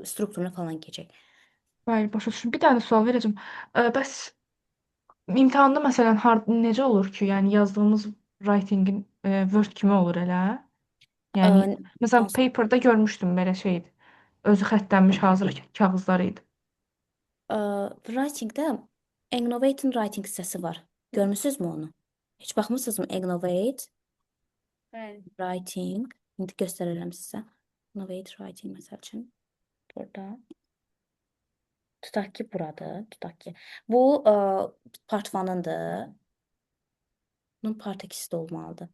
strukturuna falan keçək. Bəli, başa düşdüm. Bir dənə sual verəcəm. Bəs imtahanda məsələn necə olur ki, yəni yazdığımız writing-in Word kimi olur elə? Yəni məsələn Hansı- paper-da görmüşdüm belə şeydi. Özü xəttənmiş hazır kağızlar idi. Writing-də Innovating Writing hissəsi var. Görmüsünüzmü onu? Heç baxmısınızmı Innovate Bəli. Writing? İndi göstərərəm sizə. Innovate Writing məsəl üçün. Burada. Tutaq ki, buradır. Tutaq ki. Bu part 1-ındır. Bunun part 2-si də olmalıdır.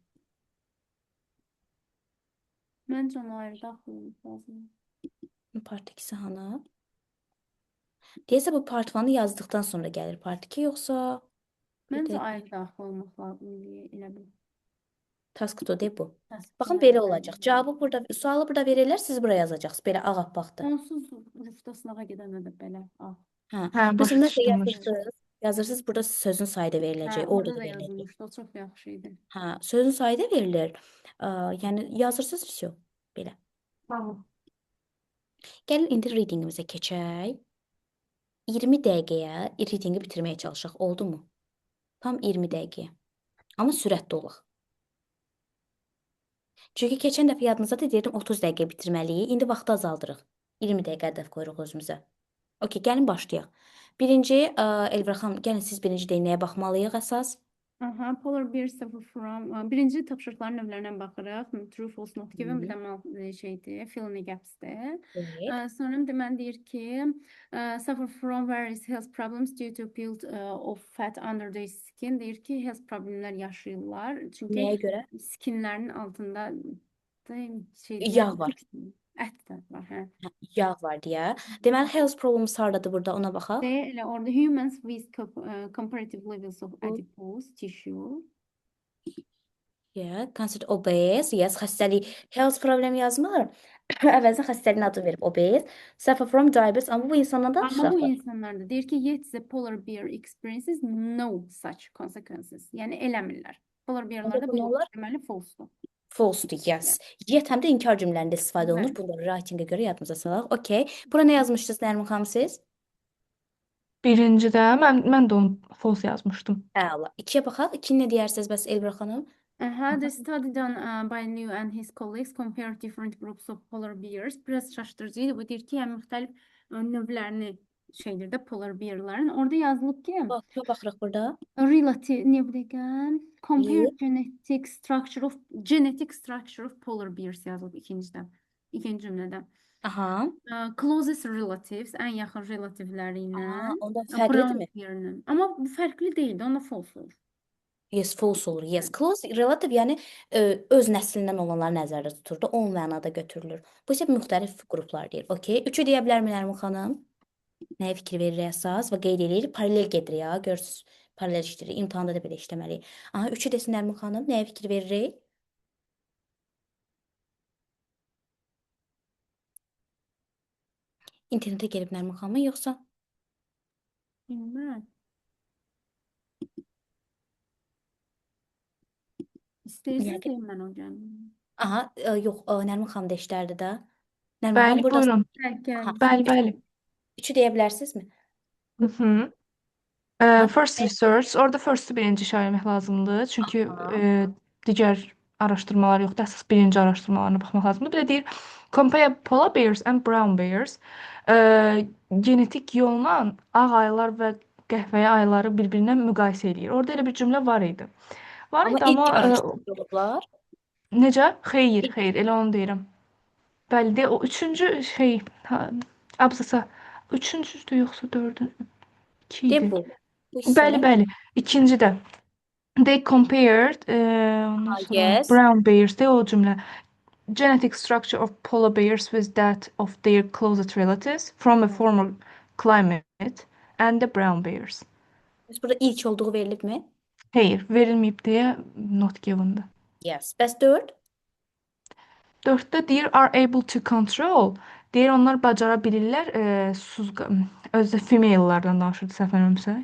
Məncə onu ayrı daxil etmək lazımdır. Bunun part 2-si hanı? Deyəsə bu part 1-ı yazdıqdan sonra gəlir part 2 yoxsa Məncə ayrı daxil olmaq lazımdır deyə elə bil. task to de bu. Təsdiq Baxın edirəm. belə olacaq. Cavabı burada, sualı burada verirlər, siz buraya yazacaqsınız. Belə ağappaqdır. Onsuz rufda sınağa gedəndə də belə. Hə. Hə, başa Məsələn, nəsə düşdüm. yazırsınız, burada sözün sayı da veriləcək, orada Orada da da veriləcək. yazılmışdı. O çox yaxşı idi. Hə, sözün sayı da verilir. Yəni yazırsınız vəsə belə. Tamam. Gəlin indi readingimizə keçək. 20 dəqiqəyə readingi bitirməyə çalışaq. Oldu mu? Tam 20 dəqiqəyə. Amma sürətli olaq. Çünki keçən dəfə yadınızda da deyirdim 30 dəqiqə bitirməliyik. İndi vaxtı azaldırıq. 20 dəqiqə hədəf qoyuruq özümüzə. Okay, gəlin başlayaq. Birinci, Elvira xanım, gəlin siz birinci deyin nəyə baxmalıyıq əsas? Aha, Polar Bear suffer from birinci tapşırıqların növlərinə baxırıq. True, false, not given mükəmməl şeydir, fill in the gaps-dir. Evet. Sonra deməli deyir ki, suffer from various health problems due to build of fat under the skin. Deyir ki, health problemlər yaşayırlar. Çünki Nəyə görə? skinlərinin altında şeydir, Yağ var. Ət də var, hə. Yağ var deyə. Deməli, health problems hardadır burada, ona baxaq. Elə orada humans with comparative levels of adipose tissue. Yeah, consider obese. Yes, xəstəlik. Health problem yazmır. Əvvəlcə xəstəliyin adı verib obese. Suffer from diabetes. Amma bu insandan Amma bu danışırıq. insanlarda deyir ki, yet the polar bear experiences no such consequences. Yəni eləmirlər. Polar bearlarda bu bu nə olar? deməli false-dur. False-dur, yes. Yet həm də inkar cümlələrində istifadə olunur. Bəli. Bunları writing-ə görə yadımıza salaq. Okay. Bura nə yazmışdınız Nərmin xanım siz? Birincidə mən də onu false yazmışdım. Əla. 2-yə baxaq. 2 nə deyərsiniz bəs Elbir xanım? The study done by Liu and his colleagues compared different groups of polar bears. Biraz şaşdırıcıydı. Bu deyir ki, yəni müxtəlif növlərini şeydir də polar bearların. Orada yazılıb ki, Bax, baxırıq burada. relative ne bu degan? Compare Yes. genetic structure of polar bears yazılıb ikincidə. İkinci cümlədə. Aha. Closest relatives, ən yaxın relativləri ilə. Aha. Ondan Brown fərqlidirmi? bear'ın. Amma bu fərqli deyildi. Onda false olur. Yes, false olur. Yes, close relative yəni öz nəslindən olanlar nəzərdə tuturdu. O mənada götürülür. Bu isə müxtəlif qruplar deyil. Okay. 3-ü deyə bilərmi Nərmin xanım? Nəyə fikir veririk əsas və qeyd edirik. Paralel gedirik ya. Görürsüz. Paralel işləyirik. İmtahanda da belə işləməliyik. Aha, 3-ü desin Nərmin xanım. Nəyə fikir veririk? İnternetə gelib Nərmin xanımın yoxsa? Bilmem. İstəyirsiniz Yəqin. deyim mən o gəlin. Aha, yox, Nərmin xanım da işlərdi də. Nərmin xanım Bəli, burada buyurun. Aha, Bəli, bəli. 3-ü deyə bilərsinizmi? Mhm. Ha? First research, orada first'ü birinci işarələmək lazımdır. Çünki Aha. digər araşdırmalar yoxdur. Əsas birinci araşdırmalarına baxmaq lazımdır. Bir də deyir, compare polar bears and brown bears. Genetik yolla ağ ayılar və qəhvəyi ayıları bir-birinə müqayisə edir. Orada elə bir cümlə var idi. Var Amma idi, ilk amma araşdırılırlar. necə? Xeyr, İlk xeyr, elə onu deyirəm. Bəli, de o üçüncü şey, abzasa üçüncüdür yoxsa dördüncü? İki de idi. bu. Bu Bəli, hissələr. bəli. İkincidə. They compared, ondan sonra Yes. brown bears de o cümlə. Genetic structure of polar bears with that of their closest relatives from a former climate and the brown bears. Bəs burada ilk olduğu verilibmi? Hayır, verilməyib deyə not given'dı. Yes. Bəs 4? 4-də deyir are able to control. Deyir onlar bacara bilirlər. Özdə female'lardan danışırdı səhv eləmirəmsə.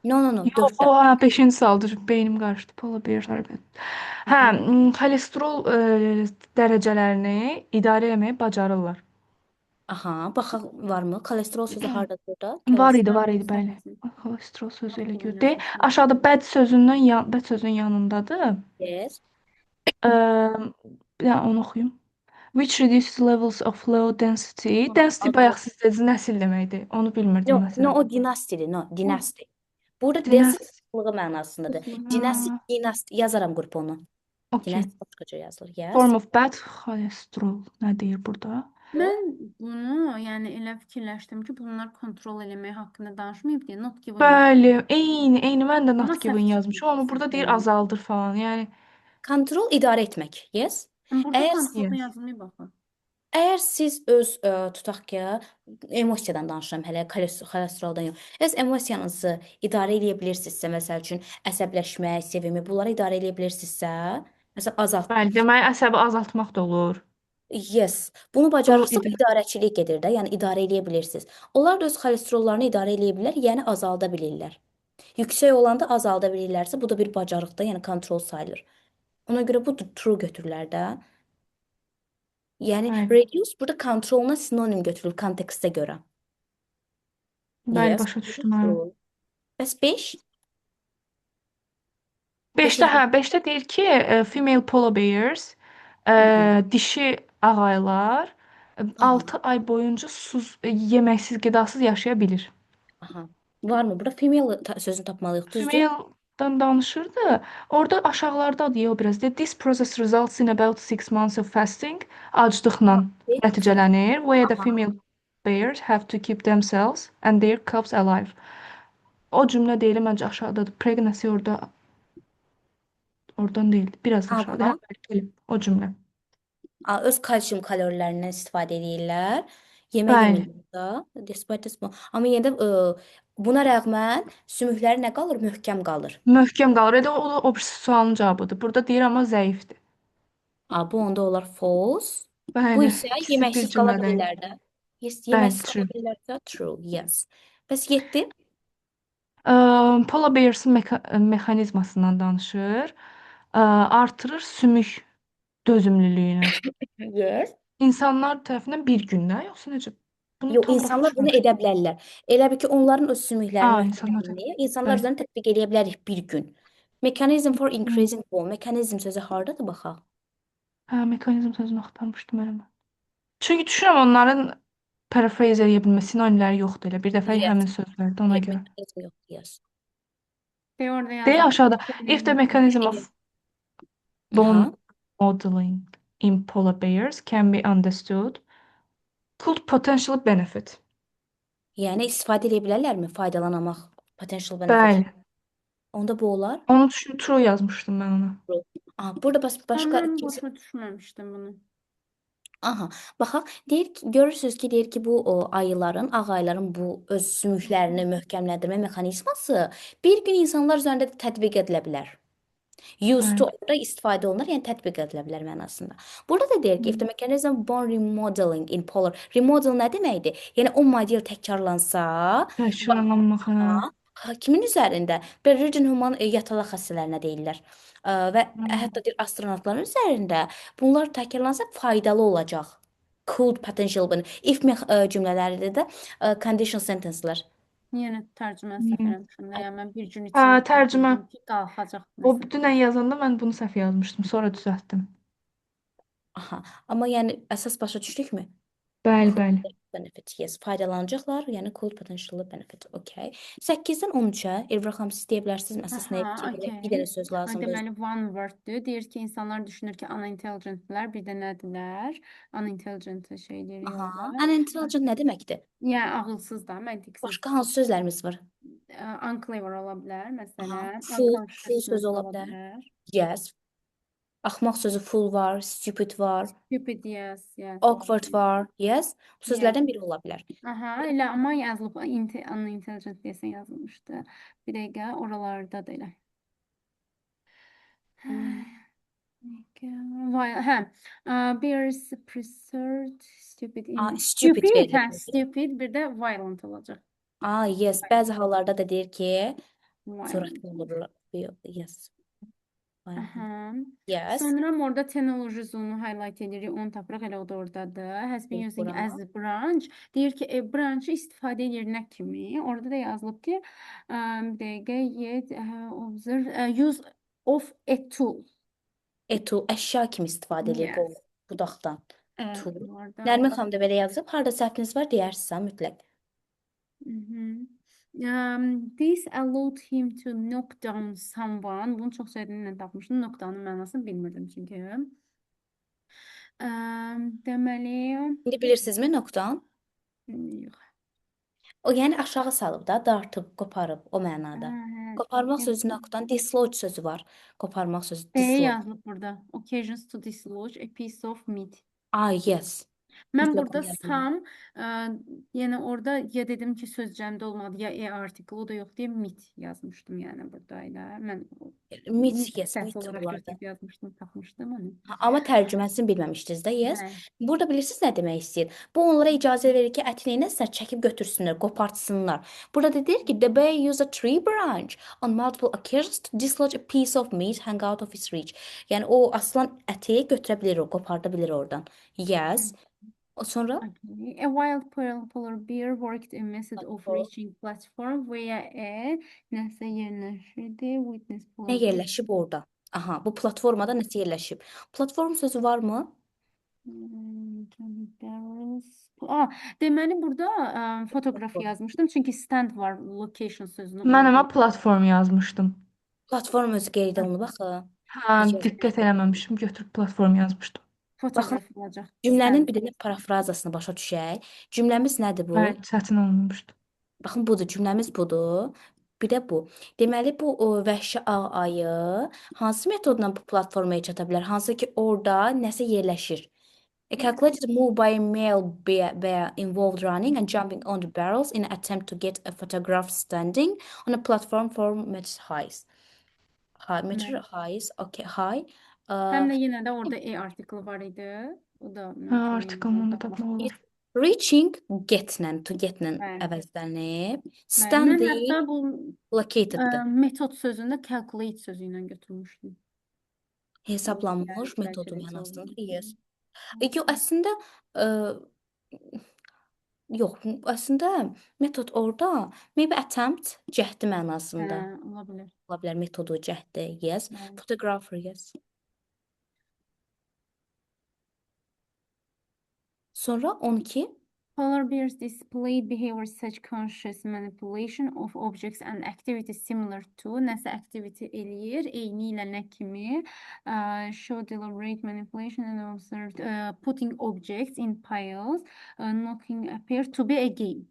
No, no, no. Yox, 4-də. o 5-ci saldır. Beynim qarışdı. Polar bears. Hə, xolesterol dərəcələrini idarə etməyi bacarırlar. Aha. Baxaq varmı? Kolesterol sözü hardadır burada? Var idi, Kolesterol. var idi, bəli. Səhvsin. Xolesterol sözü elə Aklımdan gördü. yazmışım. Aşağıda bad sözün yanındadır. Yes. Bir onu oxuyum. Which reduces levels of low density. Density Adı bayaq var. siz dediniz nəsil deməkdir. Onu bilmirdim No, məsələn. no, o dinastidir. No, dinasti. Burada Dinasti. density qıtlığı mənasındadır. Qıtlığı. Dinasti, dinasti. Yazaram qrup onu. Okay. Dinasti başqaca yazılır. Yes. Form of bad cholesterol nə deyir burada? Mən bunu, yəni elə fikirləşdim ki, bunlar kontrol eləmək haqqında danışmayıb deyə not given. Bəli, eyni mən də Amma not given səhv yazmışam, amma çıxmış, burada səhv deyir eləmiş. azaldır falan. Yəni Kontrol idarə etmək. Yes. Burada Əgər kontrol Yes. yazılmayıb baxın. Əgər siz öz tutaq ki, emosiyadan danışıram hələ, xolesteroldan yox. Öz emosiyanızı idarə edə bilirsinizsə, məsəl üçün əsəbləşmək, sevimi, bunları idarə edə bilirsinizsə, məsələn azalt. bəli, demək əsəbi azaltmaq da olur. Yes. Bunu bacarırsa idarə. idarəçilik gedir də, yəni idarə edə bilirsiniz. Onlar da öz xolesterollarını idarə edə bilirlər, yəni azalda bilirlər. Yüksək olanda azalda bilirlərsə, bu da bir bacarıqdır, yəni kontrol sayılır. Ona görə bu true götürürlər də. Yəni Bəli. reduce burada kontroluna sinonim götürülür kontekstə görə. Bəli, Yes. başa düşdüm. Hə. True. Bəs 5? 5-də hə, 5-də deyir ki, female polar bears, dişi ağaylar 6 ay boyunca yeməksiz, qidasız yaşaya bilir. Aha. Varmı? Burada female sözünü tapmalıyıq, düzdür? Female'dan danışırdı. Orada aşağılarda deyir o biraz. This process results in about 6 months of fasting. Aclıqla nəticələnir. Where the Aha. female bears have to keep themselves and their cubs alive. O cümlə deyil, məncə aşağıdadır. Pregnancy oradan deyil. Biraz Aha. aşağıda. Hə, bəli, o cümlə. Öz kalsiyum kalorilərindən istifadə edirlər. Yemək Bəli. yeməkdə, despite this, amma yenə də buna rəğmən sümükləri nə qalır? Möhkəm qalır. Möhkəm qalır. O birisi sualın cavabıdır. Burada deyir amma zəifdir. Bu onda olar false. Bəli. Bu isə ikisi bir yeməksiz qala cümlədən. bilirlər də. Yes, Bəli, yeməksiz true. qala bilirlərsə true. Yes. Bəs 7? Polar bears'ın mexanizmasından danışır. Artırır sümük dözümlülüyünü. Yes. İnsanlar tərəfindən bir gündə, yoxsa necə? Bunu Yox, tam başa insanlar bunu düşməmişdim. edə bilərlər. Elə bil ki, onların öz sümüklərinin İnsanlar da. möhkəmliyini insanlar Bəli. üzərində tətbiq edə bilərik bir gün. Mechanism for Hı. increasing bone. Mechanism sözü hardadır baxaq? Hə, mekanizm sözünü axtarmışdım elə mən. Çünki düşünürəm onların paraphrase edə bilmə sinonimləri yoxdur elə. Bir dəfə Yes. həmin sözlərdə ona görə. Mechanism yoxdur, yes. Ve orada Deyə yazılıb. aşağıda if the mechanism of bone Aha. modeling in polar bears can be understood, could potentially benefit. Yəni istifadə edə bilərlərmi? Faydalanamaq, potential benefit. Bəli. Onda bu olar. Onun üçün true yazmışdım mən ona. Burada başqa Ben kimsə boşa düşmemiştim bunu. Aha, baxaq, deyir ki, görürsüz ki, deyir ki, bu ayıların, ağ ayıların bu öz sümüklərini möhkəmləndirmə mexanizması bir gün insanlar üzərində də tətbiq edilə bilər. Used to Bəli. orada istifadə olunur, yəni tətbiq edilə bilər mənasında. Burada da deyir ki, if the mechanism bone remodeling in polar, remodel nə deməkdir? Yəni o model təkrarlansa, Təşkillanmaq. kimin üzərində? Bergen human yatalaq xəstələrinə deyirlər. Və hətta deyir astronavtların üzərində bunlar təkrarlansa faydalı olacaq. Could potential benefit. If cümlələrində də conditional sentencelər. Yine tercüme səhv eləmişəm. Yəni mən bir gün Hə, içində tərcümə. dedim ki, qalxacaq O məsələ. dünən yazanda mən bunu səhv yazmışdım, sonra düzəltdim. Aha. Amma yəni əsas başa düşdükmü? Bəli, bəli. Benefit, yes. Faydalanacaqlar, yəni could potential benefit. Okay. 8-dən 13-ə Elvira xanım siz deyə bilərsiniz əsas nə Aha, ki, okey. bir dənə söz lazımdır. Deməli one word'dur. Deyir ki, insanlar düşünür ki, unintelligentlər bir də nədirlər? Unintelligent şeyləri Aha. orada. Unintelligent nə deməkdir? Yəni ağılsız da, məntiqsiz. Başqa hansı sözlərimiz var? Unclever ola bilər, Aha. məsələn. Full Unconsciousness sözü ola bilər. Yes. Axmaq sözü full var, stupid var, Stupid, yes, yes. awkward var. Yes. Bu sözlərdən biri ola bilər. Aha, elə amma yazılıb unintelligent desən yazılmışdı. Bir dəqiqə oralarda da elə. Hə, bears preserved stupid in Stupid hə, verilir. stupid bir də violent olacaq. Yes. Bəzi hallarda da deyir ki, Violent. sürətli olurlar. Yes. Aha. Yes. Sonra orada terminoloji zonu highlight edirik, onu tapırıq, elə o da oradadır. Has been using as a branch. Deyir ki, branch istifadə edir nə kimi? Orada da yazılıb ki, bir dəqiqə, yet, observe, use of a tool. Tool, əşya kimi istifadə edir Yes. qol, budaqdan. Tool. Orada. Nərmin xanım da belə yazıb. Harda səhviniz var deyərsiniz ha, mütləq. This allowed him to knock down someone. Bunu çox sevdiyimlə tapmışdım. Knock down'un mənasını bilmirdim çünki. Deməli, İndi bilirsinizmi noktan? yox. O yəni aşağı salıb da, dartıb, qoparıb o mənada. Qoparmaq sözü noktan, dislodge sözü var. Qoparmaq sözü dislodge. Yazılıb burada. Occasions to dislodge a piece of meat. Yes. Mən Mütləq burada onu yazdım. some, yəni orada ya dedim ki söz cəmdə olmadı ya article o da yox deyə mit yazmışdım yəni burada elə. Mən Mit, yes, səhv mit olaraq olardı. götürüb yazmışdım, tapmışdım onu. Amma tərcüməsini bilməmişdiniz də, yes. Bəli. Burada bilirsiniz nə demək istəyir? Bu onlara icazə verir ki, ətini nəsə çəkib götürsünlər, qopartsınlar. Burada da deyir ki, the bear used a tree branch on multiple occasions to dislodge a piece of meat hang out of his reach. Yəni o aslan əti götürə bilir, o qoparda bilir oradan. Yes. Sonra Okay. A wild polar bear worked a method of reaching platform via a nəsə yerləşirdi. Witness nə polar bear. yerləşib orada? Aha, bu platformada nəsə yerləşib. Platform sözü varmı? Deməli burada fotoqraf yazmışdım çünki stand var location sözünü. Mən amma platform yazmışdım. Platform özü qeyd olunub axı. Hə, diqqət eləməmişim, götürüb platform yazmışdım. Fotoqraf olacaq. Cümlənin bir dənə parafrazasını başa düşək. Cümləmiz nədir bu? Bəli, çətin olmamışdı. Baxın budur, cümləmiz budur. Bir də bu. Deməli bu vəhşi ağ ayı hansı metodla bu platformaya çata bilər? Hansı ki orada nəsə yerləşir. A calculated move by a male bear involved running and jumping on the barrels in an attempt to get a photograph standing on a platform 4 meters high. Meter high, okay, high. Həm də yenə də orada article var idi. O da Hə, artikelini da tapmaq olur. Reaching getlə, to getlə Bəli. əvəzlənib. Mən Standing hətta bu locateddir. metod sözündə calculate sözü ilə götürmüşdüm. Hesablanmış metodu mənasında. Yes. Yox, əslində Yox, əslində metod orada maybe attempt cəhdi Hə, mənasında ola bilər. ola bilər metodu cəhdi. Yes. Bəli. Photographer, yes. Sonra 12. Polar bears displayed behavior such conscious manipulation of objects and activities similar to nəsə activity eləyir, eyni ilə nə kimi show deliberate manipulation and observed putting objects in piles, knocking appear to be a game.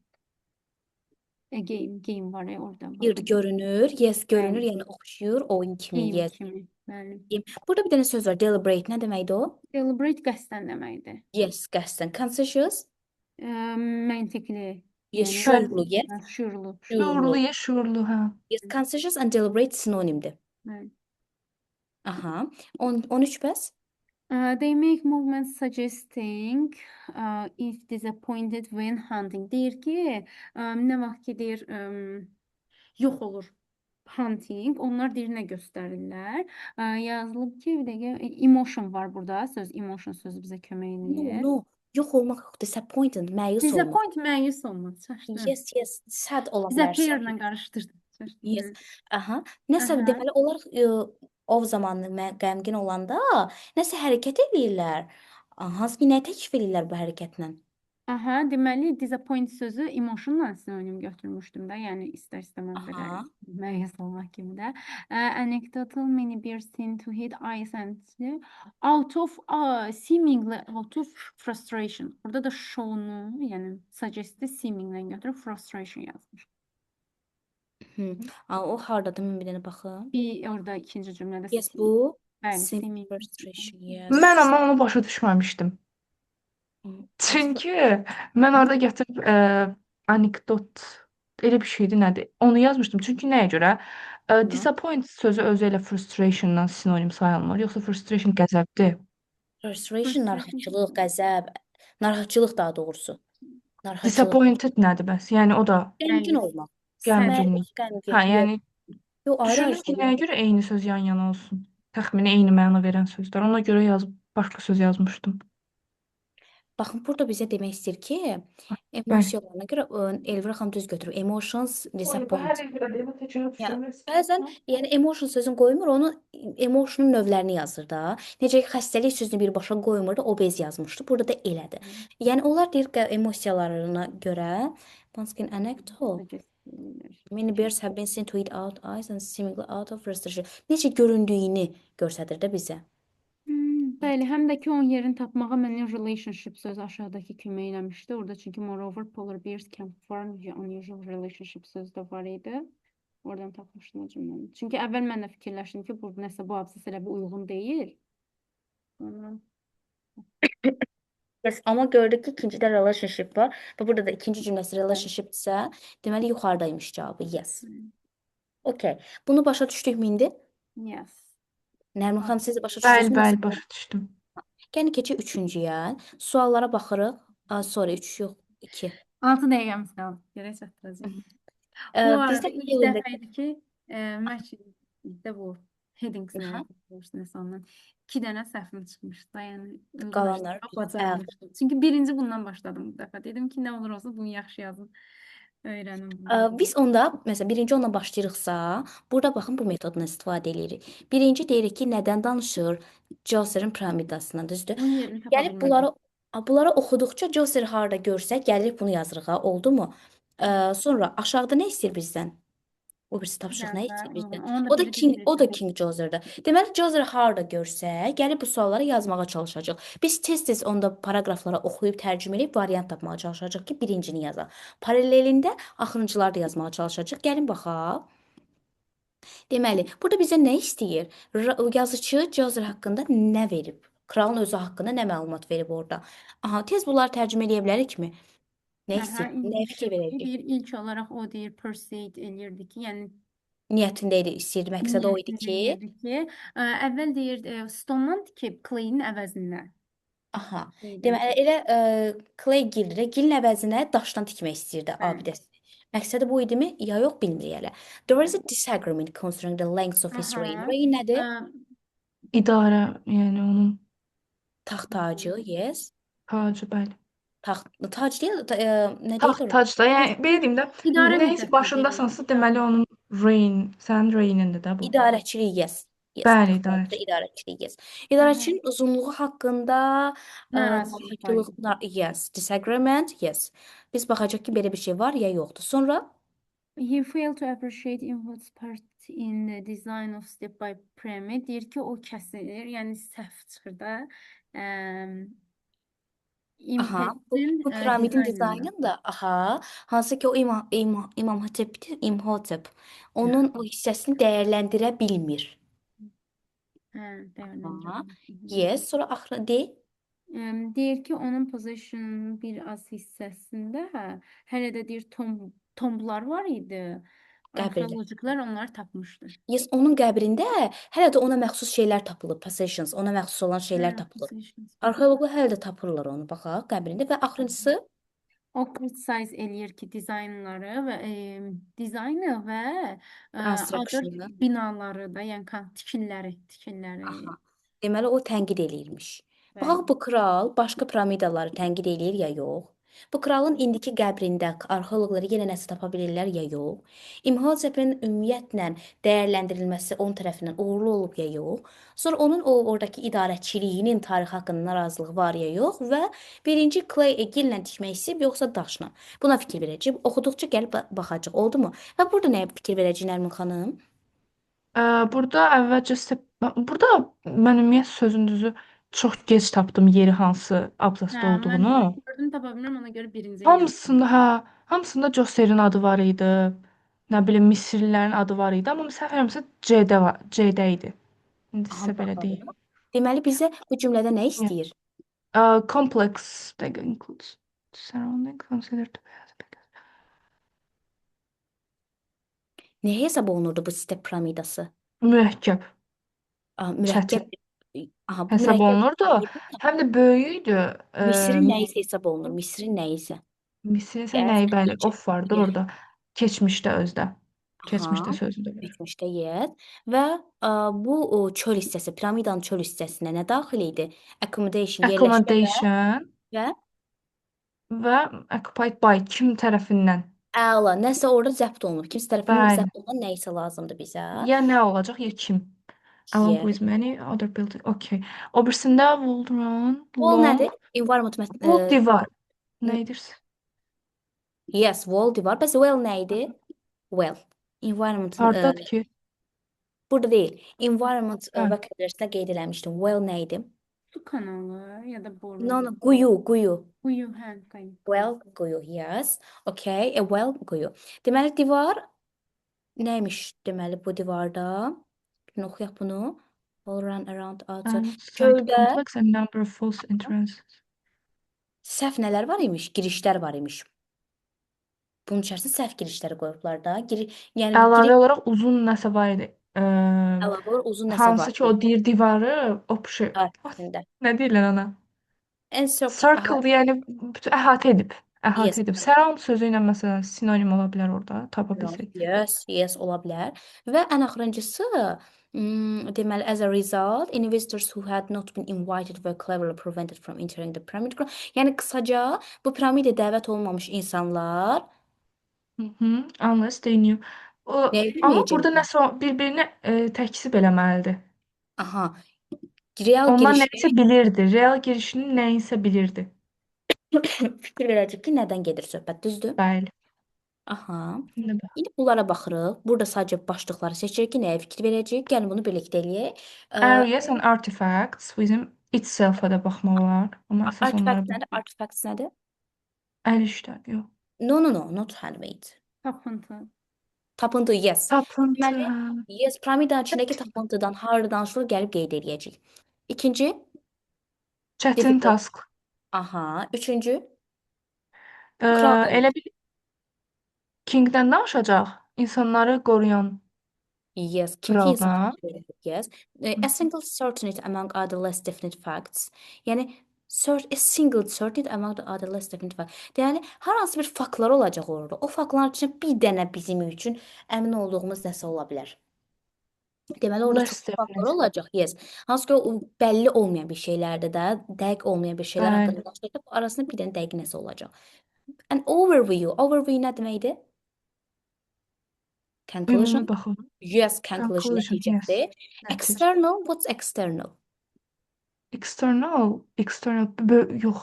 A game var ya orada. Bir görünür, yes görünür, Bəli. yəni oxşuyur oyun kimi, Game yes. kimi. Bəli. Game. Burada bir dənə söz var, deliberate nə deməkdir o? Deliberate qəsdən deməkdir. Yes, qəsdən. Conscious, Məntiqli. yes, Yəni şuurlu, yes. şuurlu. Şuurlu, ya şuurlu, hə. Yes, conscious and deliberate sinonimdir. Bəli. Aha. 13 bəs? They make movements suggesting if disappointed when hunting. Deyir ki, nə vaxt ki deyir yox olur hunting, onlar deyir nə göstərirlər. Yazılıb ki, bir dəqiqə emotion var burada. Söz emotion sözü bizə kömək No, edir. no. Yox olmaq, disappointed, məyus olmaq. Disappoint məyus olmaq. Çaşdı. Yes, yes, sad ola Disappear bilərsən. ilə qarışdırdım. Çaşdı. Yes. Aha. Nəsə Aha. deməli onlar ov zamanı qəmgin olanda nəsə hərəkət eləyirlər. Hansı ki, nə təklif eləyirlər bu hərəkətlə? Aha, deməli disappoint sözü emotionla sinonim götürmüşdüm də, yəni istər-istəməz belə Aha. məyus olmaq kimi də. Anecdotal many bears tend to hit eyes and out of seemingly out of frustration. Burada da show'nu, yəni suggest seeminglə götürüb frustration yazmış. O hardadır? Mən bir dənə baxım. Bir orada ikinci cümlədə Yes, bu bəli, simple seeming. frustration. Yes. Mən amma onu başa düşməmişdim. Çünki mən orada gətirib anekdot elə bir şeydi nədir? Onu yazmışdım. Çünki nəyə görə? Disappoint sözü özü elə frustrationdan sinonim sayılmır, yoxsa frustration qəzəbdir. Frustration, narahatçılıq, qəzəb, narahatçılıq daha doğrusu. Narahatçılıq. Disappointed nədir bəs? Yəni o da Qəmgin olmaq. qəmginlik. Qəmgin. Hə, yəni Yox, ayrı-ayrı düşünür ki, şeylər. nəyə görə eyni söz yan-yana olsun? Təxmini eyni məna verən sözlər. Ona görə yazıb başqa söz yazmışdım. Baxın, burada bizə demək istəyir ki, emosiyalarına görə Elvira xanım düz götürüb. Emotions, disappoint. Bəzən, yəni emotion sözünü qoymur, onun emotionun növlərini yazır da. Necə ki, xəstəlik sözünü birbaşa qoymur da, obez yazmışdı. Burada da elədir. Yəni onlar deyir ki, emosiyalarına görə Pumpkin anecdote. Many bears have been seen to eat out eyes and seemingly out of frustration. Necə göründüyünü göstərir də bizə. Bəli, həm də ki, onun yerini tapmağa mənə relationship sözü aşağıdakı kömək eləmişdi. Orada çünki moreover polar bears can form unusual relationship sözü də var idi. Oradan tapmışdım o cümləni. Çünki əvvəl mən də fikirləşdim ki, bu nəsə bu abzas elə bir uyğun deyil. Yes, amma gördük ki, ikincidə relationship var və burada da ikinci cümləsi relationshipdirsə, deməli yuxarıdaymış cavabı. Yes. Okay. Bunu başa düşdükmü indi? Yes. Nərmin xanım, siz də başa Bəli, düşdünüz? bəli, başa düşdüm. Gəlin keçək üçüncüyə. Suallara baxırıq. Sorry, 3 yox, 2. 6 dəqiqəmiz qaldı. Gərək çatdıracağıq. Bu Bizdə arada ilk dəfə idi ki, məşqdə bu headings'ını nəsə ondan 2 dənə səhvim çıxmışdı. Yəni Qalanlar bacarmışdım. Çünki birinci bundan başladım bu dəfə. Dedim ki, nə olur olsa bunu yaxşı yazın. Öyrənim. Biz onda, məsələn, birinci onunla başlayırıqsa, burada baxın bu metoddan istifadə edirik. Birinci deyirik ki, nədən danışır? Chaucer'ın piramidasından, düzdür? Onun yerini tapa Gəlib bilmədim. bunları oxuduqca Chaucer harda görsək, gəlirik bunu yazırıq, ha, oldu mu? Sonra aşağıda nə istəyir bizdən? O birisi tapşırıq nə istəyir bizdən? Onun O da biri King, deyir o da ki, King Chaucer'da. Deməli Chaucer harda görsək, gəlib bu sualları yazmağa çalışacaq. Biz tez-tez onda paraqraflara oxuyub tərcümə edib variant tapmağa çalışacaq ki, birincini yazaq. Paralelində axırıncıları da yazmağa çalışacaq. Gəlin baxaq. Deməli, burada bizə nə istəyir? Yazıçı Chaucer haqqında nə verib? Kralın özü haqqında nə məlumat verib orada? Aha, tez bunları tərcümə edə bilərikmi? Nə istəyir? Nə fikir verəcək? deyir, ilk olaraq o deyir persuade eləyirdi ki, yəni Niyyətində idi, istəyirdi, məqsəd o idi ki, əvvəl deyir stonedan tikib Clay'in əvəzinə. aha. Deməli elə Clay Gilrə gilin əvəzinə daşdan tikmək istəyirdi Bəli. abidəsi. Məqsədi bu idimi? Ya yox, bilmirik hələ. There is a disagreement concerning the length of his reign. Reign nədir? İdarə, yəni onun Taxt tacı, yes. tacı, bəli. Tac deyil, nə Taxt, deyirlər? tac da. Yəni belə deyim də, İdarə nəyinsə heyətini başındasansa, deyir. deməli onun reign, sənin reignindir də bu. İdarəçilik, yes. Yes, Bəli, taxtlarda idarəçi. idarəçilik, yes. İdarəçinin uzunluğu haqqında Narazıçılıq var idi. yes, disagreement, yes. Biz baxacaq ki, belə bir şey var ya yoxdur. Sonra He failed to appreciate input's part in the design of step by pyramid. Deyir ki, o kəsilir, yəni səhv çıxır da. aha, Impact'in bu piramidin dizaynında. dizaynında, aha, hansı ki o İmamhotep, onun o hissəsini dəyərləndirə bilmir. Hə, Aha, dəyərləndirəm. yes, sonra axırı de. Deyir ki, onun position'ın bir az hissəsində hələ də deyir tomblar var idi. Qəbirlər. Arxeologlar onları tapmışdı. Yes, onun qəbrində hələ də ona məxsus şeylər tapılıb, possessions, ona məxsus olan şeylər tapılıb. Positions. Arxeoloqlar hələ də tapırlar onu, baxaq, qəbrində və axırıncısı O criticize eləyir ki, dizaynları və dizaynı və Construction'ı. adır binaları da, yəni tikinləri. Aha. Deməli o tənqid eləyirmiş. Bəli. Baxaq bu kral başqa piramidaları tənqid eləyir ya yox. Bu kralın indiki qəbrində arxeoloqlar yenə nəsə tapa bilirlər ya yox. İmhotepin ümumiyyətlə dəyərləndirilməsi onun tərəfindən uğurlu olub ya yox. Sonra onun oradakı idarəçiliyinin tarixi haqqında narazılığı var ya yox və birinci clay gillə tikmək istəyib yoxsa daşla. Buna fikir verəcək. Oxuduqca gəlib baxacaq, oldumu? Və burada nəyə fikir verəcək Nərmin xanım? Burada əvvəlcə burada mən ümumiyyətlə sözün düzü çox gec tapdım yeri hansı abzasda olduğunu. Mən gördüm, tapa bilmirəm, ona görə birinciyə Hamısında Joserin adı var idi. Nə bilim Misirlilərin adı var idi, amma səhv eləmirəmsə C-də idi. İndi Aha, sizə belə bakalım. deyim. Deməli bizə bu cümlədə nə istəyir? Complex that includes surrounding considered to be Nə hesab olunurdu bu step piramidası? mürəkkəb Mürəkkəb. Aha, bu hesab mürəkkəb olunurdu. piramida Həm də böyük idi. Misirin nə isə hesab olunur. Misirin nə isə. Misirin Yes, nəyi bəli, Egypt. of vardı Yes. orada. Keçmişdə özdə. Keçmişdə Aha, sözündə belə. keçmişdə yes. Və bu çöl hissəsi, piramidanın çöl hissəsinə nə daxil idi? Accommodation, yerləşmə Accommodation və və occupied by kim tərəfindən? əla. Nəsə orada zəbt olunub. Kimsə tərəfindən Bəli. zəbt olunan nə isə lazımdır bizə. Ya nə olacaq, ya kim? Along Yes. with many other buildings. Okay. O birisində walled run, Wall long, nədir? Environment bu divar. Nə edirsən? Yes, wall divar. Bəs well nə idi? Well. Environment Hardadır ki? burada deyil. Environment Hə. və kadrəsində qeyd eləmişdim. Well nə idi? su kanalı ya da boru. No, quyu. Quyu, hə, quyu. Well, quyu, yes. Okay, a well, quyu. Deməli divar nəymiş deməli bu divarda? Şimdi oxuyaq bunu. All run around outside. And site Çöldə complex and number of false entrances. səhv nələr var imiş? Girişlər var imiş. Bunun içərisinə səhv girişləri qoyublar da. Yəni Əlavə olaraq uzun nəsə var idi. əlavə olaraq uzun nəsə Hansı var. ki o deyir divarı option. Tarixində. Nə deyirlər ona? Circle yəni bütün əhatə edib. Əhatə Yes. edib. Surround sözü ilə məsələn sinonim ola bilər orada, tapa bilsək. Yes, ola bilər. Və ən axırıncısı deməli as a result, investors who had not been invited were cleverly prevented from entering the pyramid. Yəni qısaca bu piramidə dəvət olunmamış insanlar Unless they knew. Nə Amma bilməyəcəklər. burada nəsə bir-birini təkzib eləməlidir. Aha. Real Onlar girişi nəyisə bilirdi. Real girişini nəyinsə bilirdi. fikir verəcək ki, nədən gedir söhbət, düzdür? Bəli. Aha. İndi bax. İndi bunlara baxırıq. Burada sadəcə başlıqları seçirik ki, nəyə fikir verəcəyik. Gəlin bunu birlikdə eləyək. Areas and artifacts bizim itself-a da baxmaq olar. Amma əsas onlara Artifacts nədir? baxırıq. Artifacts nədir? Əl işlər, yox. No, not handmade. Tapıntı. Tapıntı, yes. Tapıntı. Deməli, yes, piramidanın içindəki tapıntıdan harda danışılır, gəlib qeyd eləyəcəyik. İkinci, Çətin difficult. task. Aha. Üçüncü, kral Elə bir Kingdən danışacaq. İnsanları qoruyan yes, kim ki kraldan. insan yes. A single certainty among other less definite facts. Yəni a single certainty among the other less definite facts. Yəni hər hansı bir faktlar olacaq orada. O faktların içində bir dənə bizim üçün əmin olduğumuz nəsə ola bilər. Deməli orada çox Less faktor definite. olacaq. Yes. Hansı ki o bəlli olmayan bir şeylərdə də, dəqiq olmayan bir şeylər haqqında Bəli. danışdıqda bu arasında bir dənə dəqiq nəsə olacaq. An overview. Overview nə deməkdir? Ümumi Conclusion. baxım. Yes, conclusion Conclusion, yes. nəticəsi. Nəticə. External, what's external? External, yox.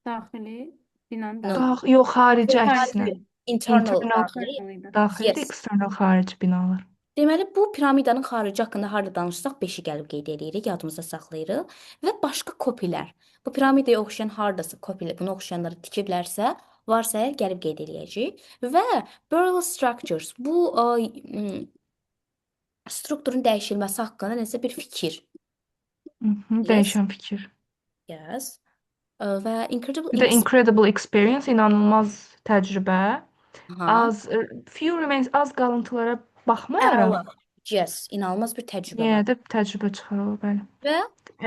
Daxili, binanın No. daxili. Yox, xarici əksinə. Xarici. Internal Internal daxili. Internal idi. daxilidir, Yes. external xarici binalar. Deməli, bu piramidanın xarici haqqında harda danışsaq 5-i gəlib qeyd edirik, yadımızda saxlayırıq. Və başqa kopilər. Bu piramidaya oxşayan hardasa kopilər, bunu oxşayanları tikiblərsə, varsa əgər gəlib qeyd edəcəyik. Və burial structures, bu strukturun dəyişilməsi haqqında nəsə bir fikir. Yes. Dəyişən fikir. Yes. Və incredible Bir də incredible experience, inanılmaz təcrübə. Aha. Few remains, az qalıntılara baxmayaraq, Əla. Yes, inanılmaz bir təcrübə yenə var. də təcrübə çıxarılır, bəli. Və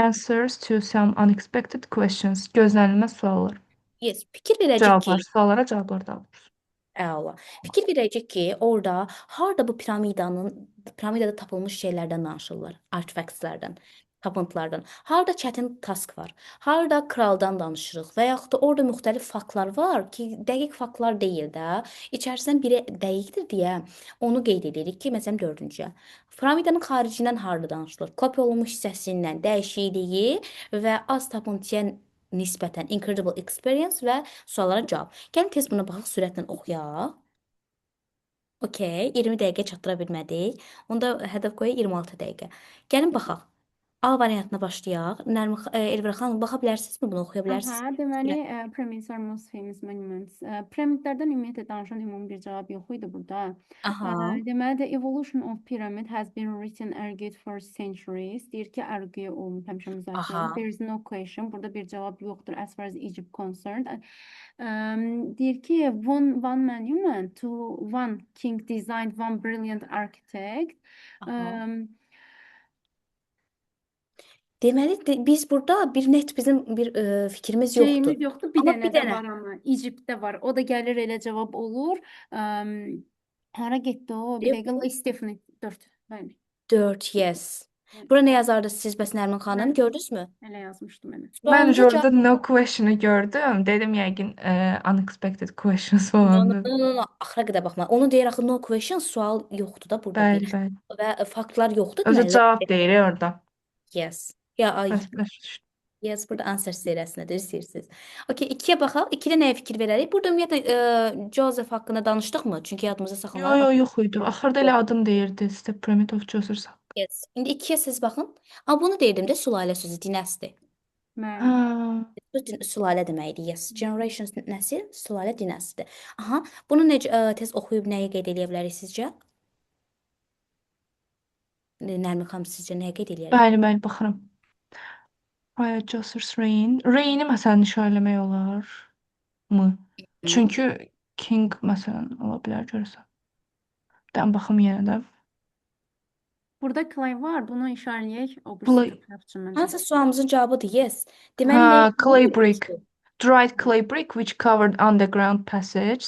Answers to some unexpected questions. Gözlənilməz suallar. yes, fikir verəcək Cavablar, ki, suallara cavablar da alırız. əla. Fikir verəcək ki, orada harda bu piramidada tapılmış şeylərdən danışırlar, artefactslərdən, tapıntılardan. Harda çətin task var, harda kraldan danışırıq və yaxud da orada müxtəlif faktlar var ki, dəqiq faktlar deyil də. İçərisindən biri dəqiqdir deyə onu qeyd edirik ki, məsələn 4-cüyə. Piramidanın xaricindən harda danışılır? Kopya olunmuş hissəsindən dəyişikliyi və az tapıntıya nisbətən incredible experience və suallara cavab. Gəlin tez buna baxaq, sürətlə oxuyaq. Okay, 20 dəqiqə çatdıra bilmədik. Onda hədəf qoyaq 26 dəqiqə. Gəlin baxaq. A variantına başlayaq. Elvira xanım, baxa bilərsinizmi? Bunu oxuya bilərsiniz? Aha, deməli, pyramids are most famous monuments. Piramidlərdən ümumiyyətlə danışan ümumi bir cavab yox idi burada. Aha. Deməli, the evolution of pyramid has been written argued for centuries. Deyir ki, argue olunub, həmişə müzakirə Aha. olunub. There is no question. Burada bir cavab yoxdur as far as Egypt concerned. Deyir ki, one monument to one king designed one brilliant architect. Aha. Deməli, biz burada bizim bir fikrimiz yoxdur. Şeyimiz yoxdur, bir Amma dənə bir də dənə. var amma. Egyptdə var. O da gəlir elə cavab olur. Hara getdi o? Bir dəqiqə. Stephanie 4. Bəli. 4, yes. Bura nə yazardı siz bəs Nərmin xanım? Mən- Gördünüzmü? Elə yazmışdım elə. Mən Sualımıza orada no question'ı gördüm. Dedim yəqin unexpected questions falandır. No, axıra qədər baxma. Onu deyir axı no question, sual yoxdur da burada Bəli, bir. bəli. Və faktlar yoxdur Özü deməli. cavab deyir orada. Yes. Ya ay. Bəs başa düşdüm. Yes, burada answer seriyasındadır, istəyirsiniz. Okay, 2-yə baxaq. 2-də nəyə fikir verərik? Burada ümumiyyətlə Joseph haqqında danışdıqmı? Çünki yadımızda saxlanılır. Yox idi. Axırda elə adım deyirdi. Step Pyramid of Djoser. Yes. İndi 2-yə siz baxın. Amma bunu deyirdim də sülalə sözü dinasti. Mən Ha, Bu sülalə deməkdir. Yes. Generations nəsil, sülalə dinastidir. Aha, bunu necə tez oxuyub nəyi qeyd edə bilərik sizcə? Nərmin xanım sizcə nəyə qeyd edərik? bəli, baxıram. Prior Djoser's reign. Reign-i məsələn işarələmək olar mı? Çünki King məsələn ola bilər görürsən. Dən baxım yenə də. burada clay var. Bunu işarələyək. O Clay. birisi tapçı məncə. Hansı sualımızın cavabıdır? Yes. Deməli, Ha, nə- clay brick. Dried clay brick which covered underground passage.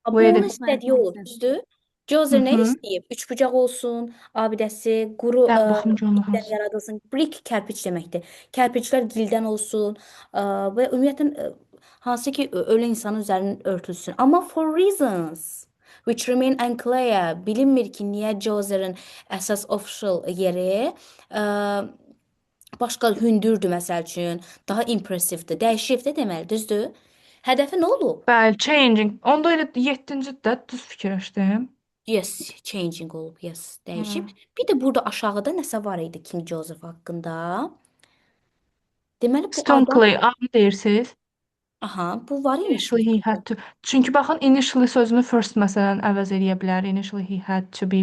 Bu Where onun the- istədiyi olur, düzdür? Jozer nə Mhm. istəyib? Üçbucaq olsun, abidəsi, quru Dən baxım görüm gildən hansı. yaradılsın. Brick kərpic deməkdir. Kərpiclər gildən olsun və ümumiyyətlə hansı ki ölü insanın üzərinin örtülsün. Amma for reasons which remain unclear, bilinmir ki niyə Jozer'ın əsas official yeri başqa hündürdür məsəl üçün, daha impressivdir, dəyişibdir deməli, düzdür? Hədəfi nə olub? Bəli, changing. Onda elə 7-ci də düz fikirləşdim. Yes, changing olub, yes, dəyişib. Bir də burada aşağıda nəsə var idi King Joseph haqqında. Deməli bu Stone adam, clay adını deyirsiniz. aha, bu var imiş. Initially he had to. Çünki baxın initially sözünü first məsələn əvəz edə bilər. Initially he had to be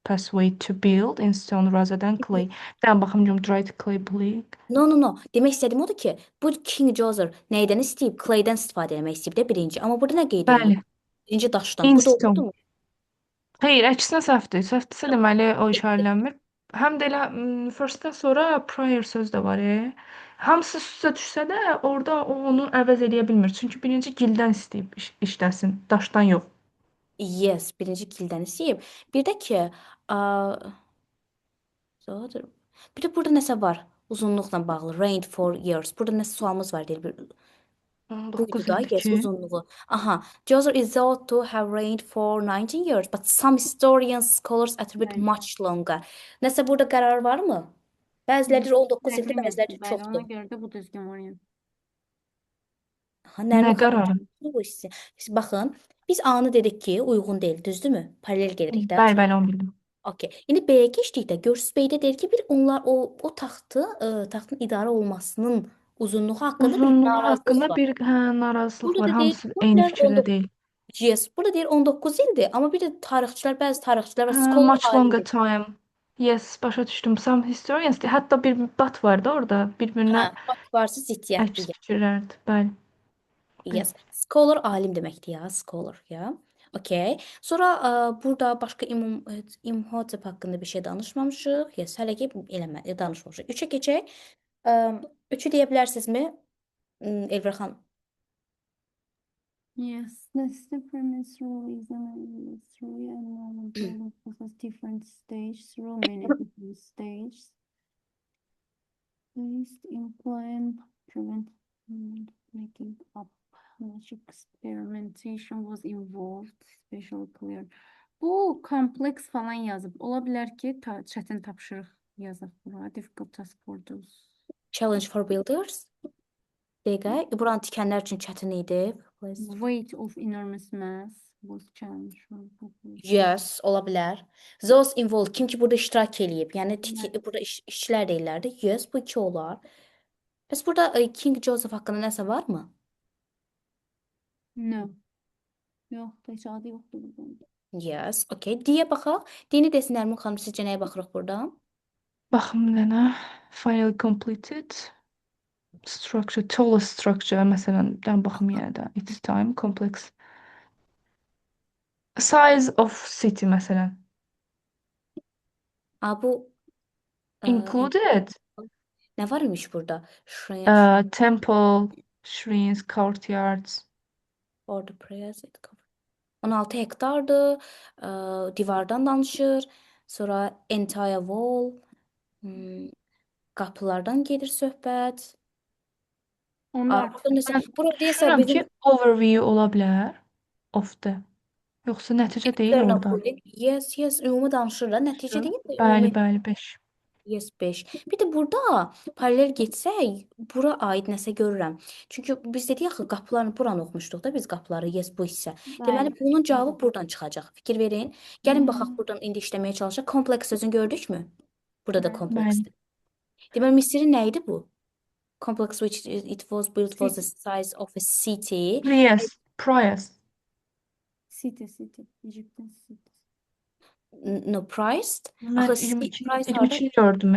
persuaded to build in stone rather than clay. Dən baxım görüm dried clay brick. No. Demək istədiyim odur ki, bu King Joseph nəydən istəyib? Claydən istifadə etmək istəyib də birinci. Amma burada nə qeyd Bəli. olunub? Birinci daşdan. In Bu stone. doğrudur. Xeyr, əksinə səhvdir. Səhvdirsə deməli o işarələnmir. Həm də elə firstdən sonra prior söz də var. Hamısı üstə düşsə də orada o onu əvəz edə bilmir. Çünki birinci gildən istəyib işləsin, daşdan yox. Yes, birinci kildən istəyib. Bir də ki, Zaten. Bir de burada nəsə var. Uzunluqla bağlı. Rained for years. Burada nəsə sualımız var deyir. Buydu 19 da. ildir Yes, ki. uzunluğu. Aha. Joseph is thought to have reigned for 19 years, but some historians, scholars attribute Bəli. much longer. Nəsə burada qərar var mı? Bəziləri deyir 19 ildir, Nəqli bəziləri mətn, deyir bəli, ona çoxdur. görə də bu düzgün variant. Aha, Nə Nərmin xanım qərarı? bu hissi. Baxın, biz A-nı dedik ki, uyğun deyil, düzdürmü? Paralel gedirik də. Bəli, bəli, onu bildim. Okey. İndi B-yə keçdikdə görürsüz B-də deyir ki, bir onlar o taxtın idarə olmasının uzunluğu haqqında bir Uzunluğu narazılıq haqqında var. bir narazılıq Burada var. da deyir, Hamısı burada eyni deyir fikirdə 19 deyil. Yes, burada deyir 19 ildir, amma bir də bəzi tarixçilər və Hə, scholar much longer alimdir. time. Yes, başa düşdüm. Some historians, hətta bir bat vardı orada. Bir-birinə Hə, bax varsa ziddiyyətdir. əks fikirlərdi. Bəli. Yes. Scholar alim deməkdir ya, scholar ya. Okay. Sonra burada başqa İmhotep haqqında bir şey danışmamışıq. Yes, hələ ki danışmamışıq. 3-ə keçək. 3-ü deyə bilərsinizmi? Elvira xanım. Yes, the premise rule is an through and building process different stage through many different stages. Based in plan, prevent making up. Much experimentation was involved, especially clear. Bu kompleks falan yazıb. Ola bilər ki, çətin tapşırıq yazıb bura. Difficult task for those. Challenge for builders. Dəqiqə. Buranı tikənlər üçün çətin idi. Weight of enormous mass was challenge for people. Yes, ola bilər. Those involved, kim ki burada iştirak eləyib, yəni Bəli. burada işçilər deyirlər də. Yes, bu iki olar. Bəs burada King Joseph haqqında nəsə varmı? No. Yoxdur, heç adı yoxdur burada. Yes, okay. D-yə baxaq. D-ni desin Nərmin xanım, sizcə nəyə baxırıq burada? Baxım bir dənə. Finally completed. Structure, tallest structure məsələn, dən baxım yenə də. Its time, complex. Size of city məsələn. Bu Included. nə var imiş burada? Shrine Temple, shrines, courtyards. for the prayers it cover. 16 hektardır. Divardan danışır. Sonra entire wall. Qapılardan gedir söhbət. Onlar Burada nəsə, burada deyəsə Düşünürəm bizim ki, overview ola bilər of the. Yoxsa nəticə deyil external orada. building. Yes, ümumi danışır da. Nəticə deyil də Bəli, ümumi. bəli, 5. Yes, 5. Bir də burada paralel getsək, bura aid nəsə görürəm. Çünki biz dedik axı qapılarını buranı oxumuşduq da biz qapıları. Yes, bu hissə. Deməli bunun cavabı buradan çıxacaq. Fikir verin. Gəlin baxaq buradan indi işləməyə çalışaq. Kompleks sözünü gördükmü? Burada da Bəli. kompleksdir. Deməli Misirin nə idi bu? Complex which it was built for the size of a city. Prius. City. Egyptian city. No priced. Mən Axı 22, price harda? 22 gördüm.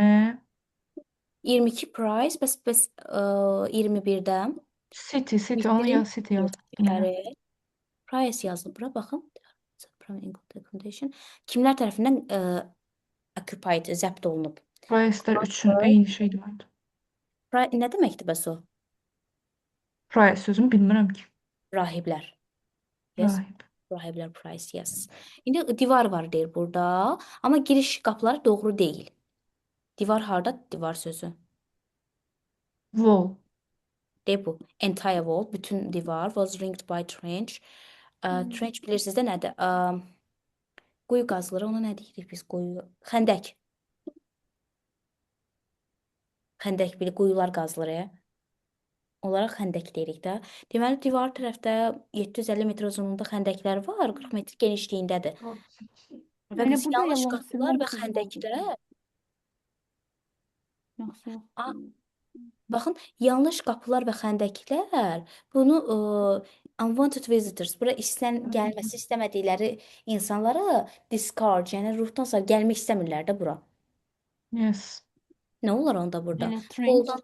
22 price, bəs 21-dən. City, onu yaz, city yaz. Bəli. Price yazılıb bura baxın. Accommodation. Kimlər tərəfindən occupied, zəbt olunub? Priuslar üçün eyni şeydir məncə. Nə deməkdir bəs o? Prius sözünü bilmirəm ki. Rahiblər. Yes. Rahib. Rahiblər price, yes. İndi divar var deyir burada, amma giriş qapıları doğru deyil. Divar harda? Divar sözü. Wall. De bu. Entire wall, bütün divar was ringed by trench. Trench bilirsiniz də nədir? Quyu qazılır, ona nə deyirik biz? Quyu. Xəndək. Xəndək bilir, quyular qazılır. Onlara xəndək deyirik də. Deməli, divar tərəfdə 750 metr uzunluğunda xəndəklər var, 40 metr genişliyindədir. Və Yəni biz burada yanlış yalan qapılar və söyləm xəndəklər, Yoxsa baxın, yanlış qapılar və xəndəklər bunu unwanted visitors, bura gəlməsi istəmədikləri insanlara discard, yəni ruhdan sonra gəlmək istəmirlər də bura. Yes. Nə olar onda burada? Yəni trench.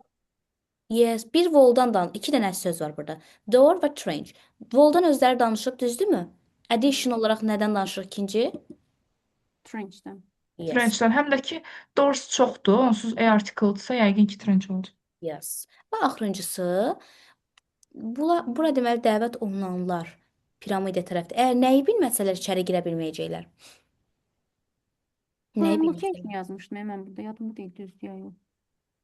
Yes, bir voldan iki dənə söz var burada. Door və trench. Voldan özləri danışıb, düzdürmü? Addition olaraq nədən danışırıq ikinci? Trenchdən. Yes. Trenchdən. Həm də ki, doors çoxdur. Onsuz article'dsa yəqin ki, trench olacaq. Yes. Və axırıncısı, bura deməli dəvət olunanlar piramidə tərəfdə. Əgər nəyi bilməsələr içəri girə bilməyəcəklər. Nəyi bilmək Location istəyirəm? yazmışdım mən burada. Yadımda deyil, düzdür ya yox.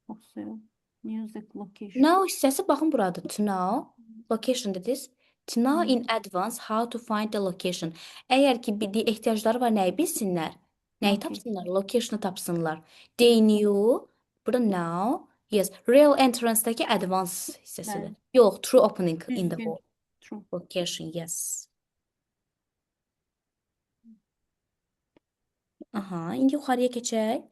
Yoxsa yox. Music location. Now hissəsi baxın burada. To know location dediniz. To know in advance how to find the location. Əgər ki ehtiyacları var nəyi bilsinlər? Nəyi Okay. tapsınlar? Location'ı tapsınlar. They knew. Burada now. Yes. Real entrance'daki advance hissəsidir. Bəli. Yox, true opening in the Düzgün. wall. True. Location, yes. Aha, indi yuxarıya keçək.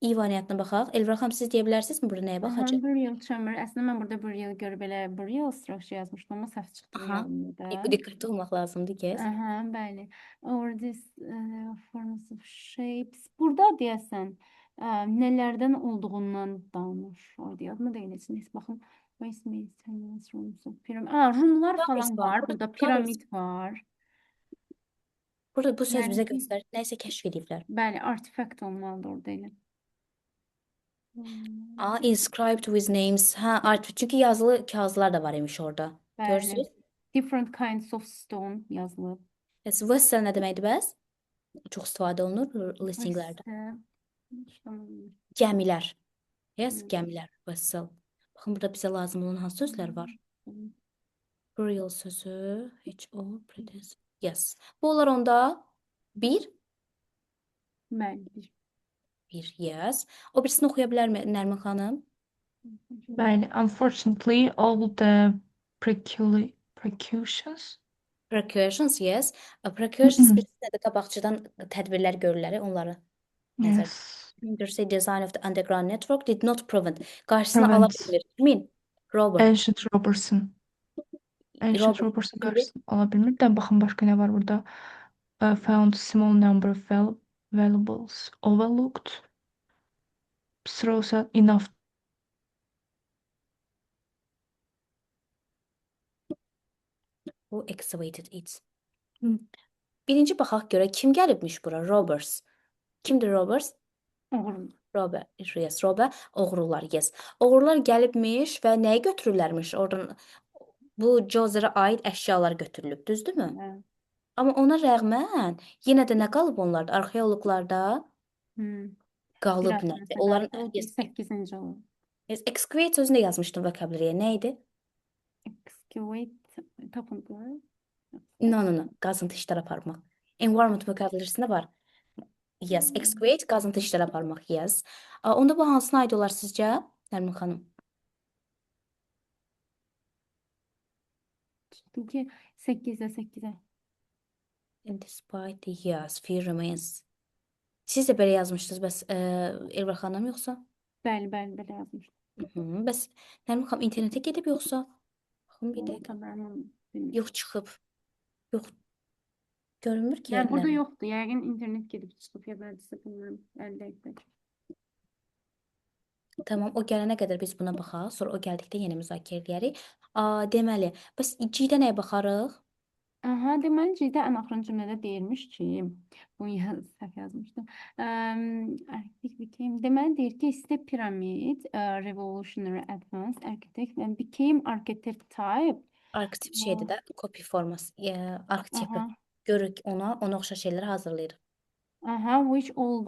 İ variantına baxaq. Elvira xanım, siz deyə bilərsinizmi burada nəyə Aha, baxacaq? burial chamber. Əslində mən burada burial görüb elə burial structure yazmışdım, amma səhv çıxdı Aha. yadımda. Diqqətli olmaq lazımdır, yes. Aha, bəli. Or this forms of shapes. Burada deyəsən nələrdən olduğundan danış. O yadımda deyil. Neyse baxın. Waste maintenance rooms of pyramid. Roomlar Pyramid falan var, var. burada Burada pyramid. piramid var. Burada bu söz Yəni bizə ki, göstərir, nəyisə kəşf ediblər. bəli, artefakt olmalıdır orada elə. Inscribed with names. Çünki yazılı kağızlar da var imiş orada. Bəli. Görürsünüz? Different kinds of stone yazılıb. Yes, vessel nə deməkdir bəs? Çox istifadə olunur listinglərdə. Gəmilər. Yes, gəmilər, vessel. Baxın, burada bizə lazım olan hansı sözlər var? Burial sözü, H-O, predecessor. Yes. Bu olar onda bir, Bəli. yes. O birisini oxuya bilərmi Nərmin xanım? Bəli, unfortunately, all the precautions. Precautions, yes. Precautions birisi də qabaqçıdan tədbirlər görürlər, onları nəzərdə. Yes. Undersea design of the underground network did not prevent. Qarşısını ala Prevent. bilmir. Kimin? Robert. Ancient Robertson. Ancient Robert. Robertson qarşısını ala bilmir. Də baxın başqa nə var burada. Found small number of valuables overlooked. Throws out enough. Who excavated it? Birinci baxaq görə kim gəlibmiş bura? Roberts. Kimdir Roberts? Oğurluq. Robert. Yes, Robert. Oğrular, yes. Oğrular gəlibmiş və nəyi götürürlərmiş? Oradan bu Jozerə aid əşyalar götürülüb, düzdürmü? Hə. Amma ona rəğmən yenə də nə qalıb onlarda? Arxeoloqlarda qalıb Biraz nədir? məsələ, Onların o yes, 8-ci olur. yes, excavate sözünü də yazmışdım vokabulariyə. Nə idi? Excavate tapıntı. No. Qazıntı işləri aparmaq. Environment vokabularisində var. Yes, excavate qazıntı işləri aparmaq. Yes. Onda bu hansına aid olar sizcə? Nərmin xanım. Tutdum ki 8-ə 8-ə. And despite the yes, fear remains. Siz də belə yazmışdınız bəs Elvira xanım yoxsa? Bəli, belə yazmışdım. Bəs Nərmin xanım internetə gedib yoxsa? Baxın bir dəqiqə. Xəbərim bilmirəm. Yox çıxıb. Yox. Görünmür ki. Yəni burada yoxdur. Yəqin internet gedib çıxıb ya da bilmirəm. 50 dəqiqə. Tamam, o gələnə qədər biz buna baxaq. Sonra o gəldikdə yenə müzakirə edərik. Deməli, bəs C-də nəyə baxarıq? Aha, deməli C'də ən axırıncı cümlədə deyilmiş ki, bunu səhv yazmışdım. Deməli deyir ki, is the pyramid revolutionary advanced architect and became architect type. Arketip şeydir də, copy forması, arketipi. Aha. Görürük ona oxşar şeyləri hazırlayırıq. Aha, which all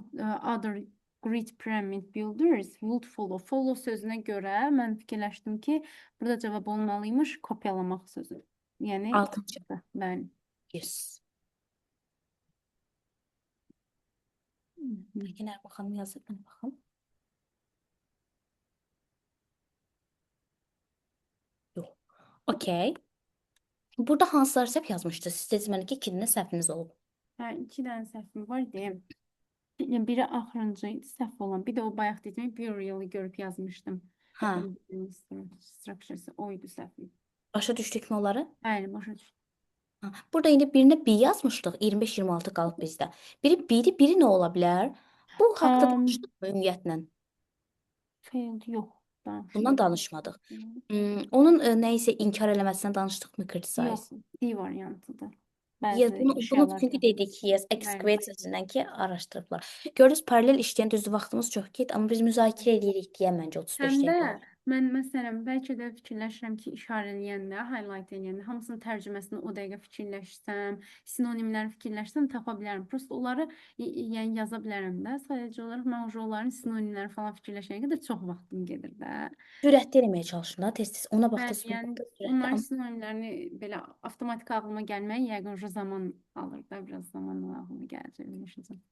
other great pyramid builders would follow. Follow sözünə görə mən fikirləşdim ki, burada cavab olmalıymış kopyalamaq sözü. Yəni Altıncı. Bəli. Yes. Peki Nərmin xanım yazır, mən baxım. Yox. Okey. Burada hansılar səhv yazmışdı? Siz dediniz mənə ki, 2 dənə səhviniz olub. Hə, 2 dənə səhvim var deyim. Biri axırıncı səhv olan, bir də o bayaq dediyim burial görüb yazmışdım. Hə. Structures oydu səhvim. Başa düşdükmü onları? Bəli, başa düşdüm. Burada indi birinə B yazmışdıq, 25-26 qalıb bizdə. Biri B-dir, biri nə ola bilər? Bu haqda danışdıq ümumiyyətlə. Failed yox. Bundan danışmadıq. Onun nə isə inkar eləməsindən danışdıqmı, criticize? Yox, D variantıdır. Yes, bunu çünki dedik ki, yes, excavate sözündən ki, araşdırıblar. Görürüz, paralel işləyən düzdür, vaxtımız çox get, amma biz müzakirə edirik deyə məncə 35 Həm də dəqiqə. Mən məsələn bəlkə də fikirləşirəm ki, işarələyəndə, highlight eləyəndə hamısının tərcüməsini o dəqiqə fikirləşsəm, sinonimləri fikirləşsəm tapa bilərəm. Prosta onları yəni yaza bilərəm də. Sadəcə olaraq mən onların sinonimləri falan fikirləşənə qədər çox vaxtım gedir də. Sürətli eləməyə çalışın da tez-tez. Ona Bəli, baxdınız, buna yəni baxdınız sürətli. onların Amma sinonimlərini belə avtomatik ağlıma gəlməyi yəqin o zaman alır da, biraz zamanla ağlıma gələcək bilmişəm.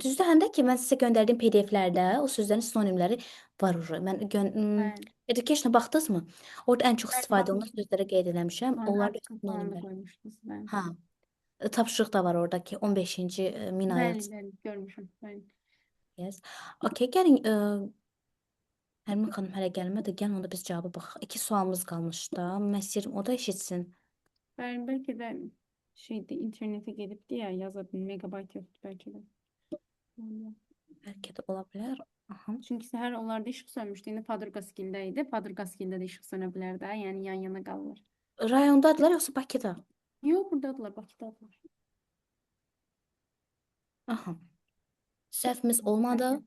düzdür, həm də ki, mən sizə göndərdiyim PDF-lərdə o sözlərin sinonimləri var orada. Mən Bəli. Education-a baxdınızmı? Orada ən çox Bəli, istifadə olunan baxmışdım. sözlərə qeyd eləmişəm. Onların Article falan da sinonimləri. qoymuşdunuz. Bəli. Ha. Tapşırıq da var oradakı 15-ci min Bəli, IELTS. bəli, görmüşəm. Bəli. Yes. Okay, gəlin. Nərmin xanım hələ gəlmədi. Gəlin onda biz cavaba baxaq. 2 sualımız qalmışdı da. Mən istəyirəm o da eşitsin. Bəli, bəlkə də şeydi, internetə gedibdi ya, yaza bir megabayt yoxdur bəlkə də. Bəlkə də ola bilər. Aha. Çünki səhər onlarda işıq sönmüşdü. İndi Padırqaskildə idi. Padırqaskildə də işıq sönə bilər də. Yəni yan-yana qalırlar. Rayondadılar yoxsa Bakıda? Yox, buradadılar, Bakıdadılar. Aha. Səhvimiz olmadı.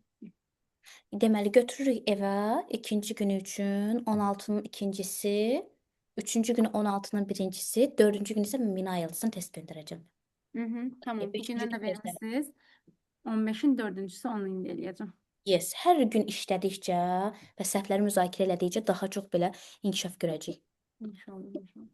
Deməli götürürük evə ikinci günü üçün 16-nın ikincisi, üçüncü günü 16-nın birincisi, dördüncü günü isə min IELTS-ın test göndərəcəm. Tamam. Beşinci Bugündən də gün gözlərim. vermisiniz. 15-in 4-cüsü onu indi eləyəcəm. Yes, hər gün işlədikcə və səhvləri müzakirə elədikcə daha çox belə inkişaf görəcəyik. İnşallah, inşallah.